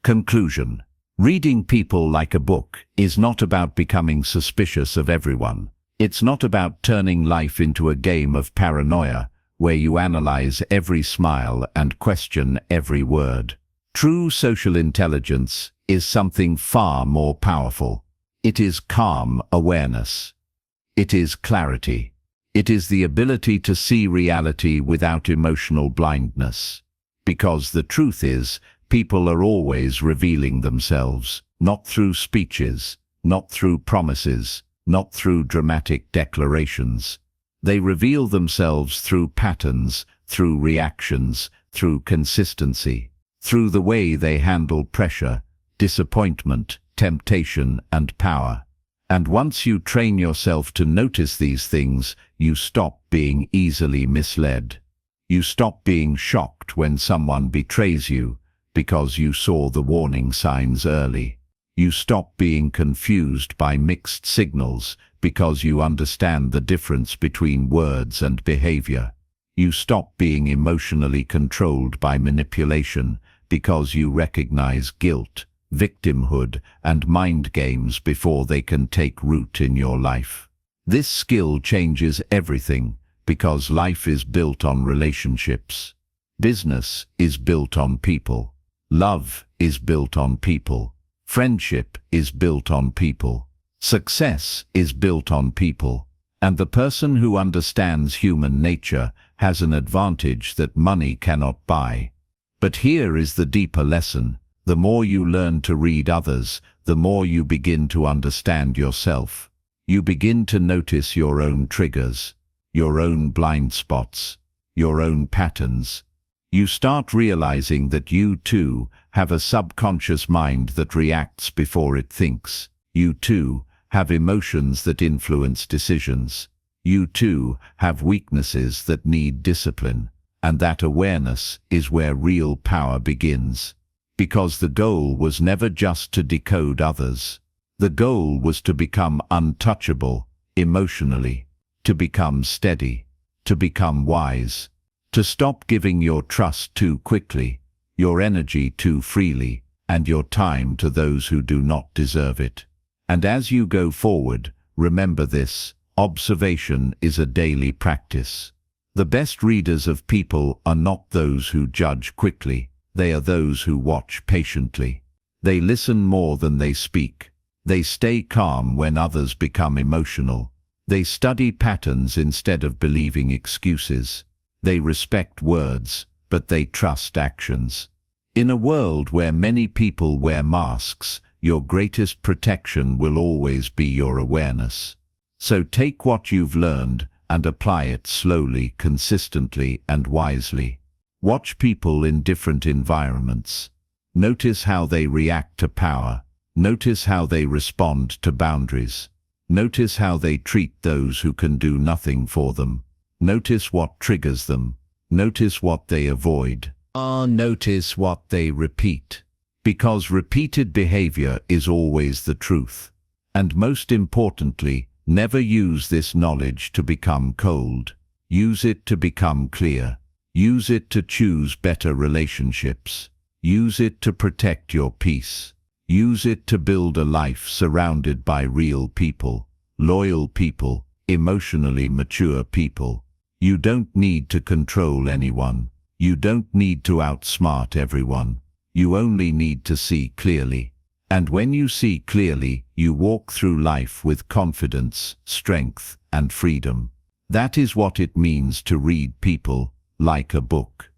Conclusion. Reading people like a book is not about becoming suspicious of everyone. It's not about turning life into a game of paranoia, where you analyze every smile and question every word. True social intelligence is something far more powerful. It is calm awareness. It is clarity. It is the ability to see reality without emotional blindness. Because the truth is, people are always revealing themselves, not through speeches, not through promises, not through dramatic declarations. They reveal themselves through patterns, through reactions, through consistency, through the way they handle pressure, disappointment, temptation, and power. And once you train yourself to notice these things, you stop being easily misled. You stop being shocked when someone betrays you, because you saw the warning signs early. You stop being confused by mixed signals, because you understand the difference between words and behavior. You stop being emotionally controlled by manipulation, because you recognize guilt, victimhood, and mind games before they can take root in your life. This skill changes everything, because life is built on relationships. Business is built on people. Love is built on people. Friendship is built on people. Success is built on people. And the person who understands human nature has an advantage that money cannot buy. But here is the deeper lesson. The more you learn to read others, the more you begin to understand yourself. You begin to notice your own triggers, your own blind spots, your own patterns. You start realizing that you too have a subconscious mind that reacts before it thinks. You too have emotions that influence decisions. You too have weaknesses that need discipline. And that awareness is where real power begins. Because the goal was never just to decode others. The goal was to become untouchable emotionally, to become steady, to become wise, to stop giving your trust too quickly, your energy too freely, and your time to those who do not deserve it. And as you go forward, remember this: observation is a daily practice. The best readers of people are not those who judge quickly, they are those who watch patiently. They listen more than they speak. They stay calm when others become emotional. They study patterns instead of believing excuses. They respect words, but they trust actions. In a world where many people wear masks, your greatest protection will always be your awareness. So take what you've learned and apply it slowly, consistently, and wisely. Watch people in different environments. Notice how they react to power. Notice how they respond to boundaries. Notice how they treat those who can do nothing for them. Notice what triggers them. Notice what they avoid. Notice what they repeat. Because repeated behavior is always the truth. And most importantly, never use this knowledge to become cold. Use it to become clear. Use it to choose better relationships. Use it to protect your peace. Use it to build a life surrounded by real people, loyal people, emotionally mature people. You don't need to control anyone. You don't need to outsmart everyone. You only need to see clearly. And when you see clearly, you walk through life with confidence, strength, and freedom. That is what it means to read people like a book.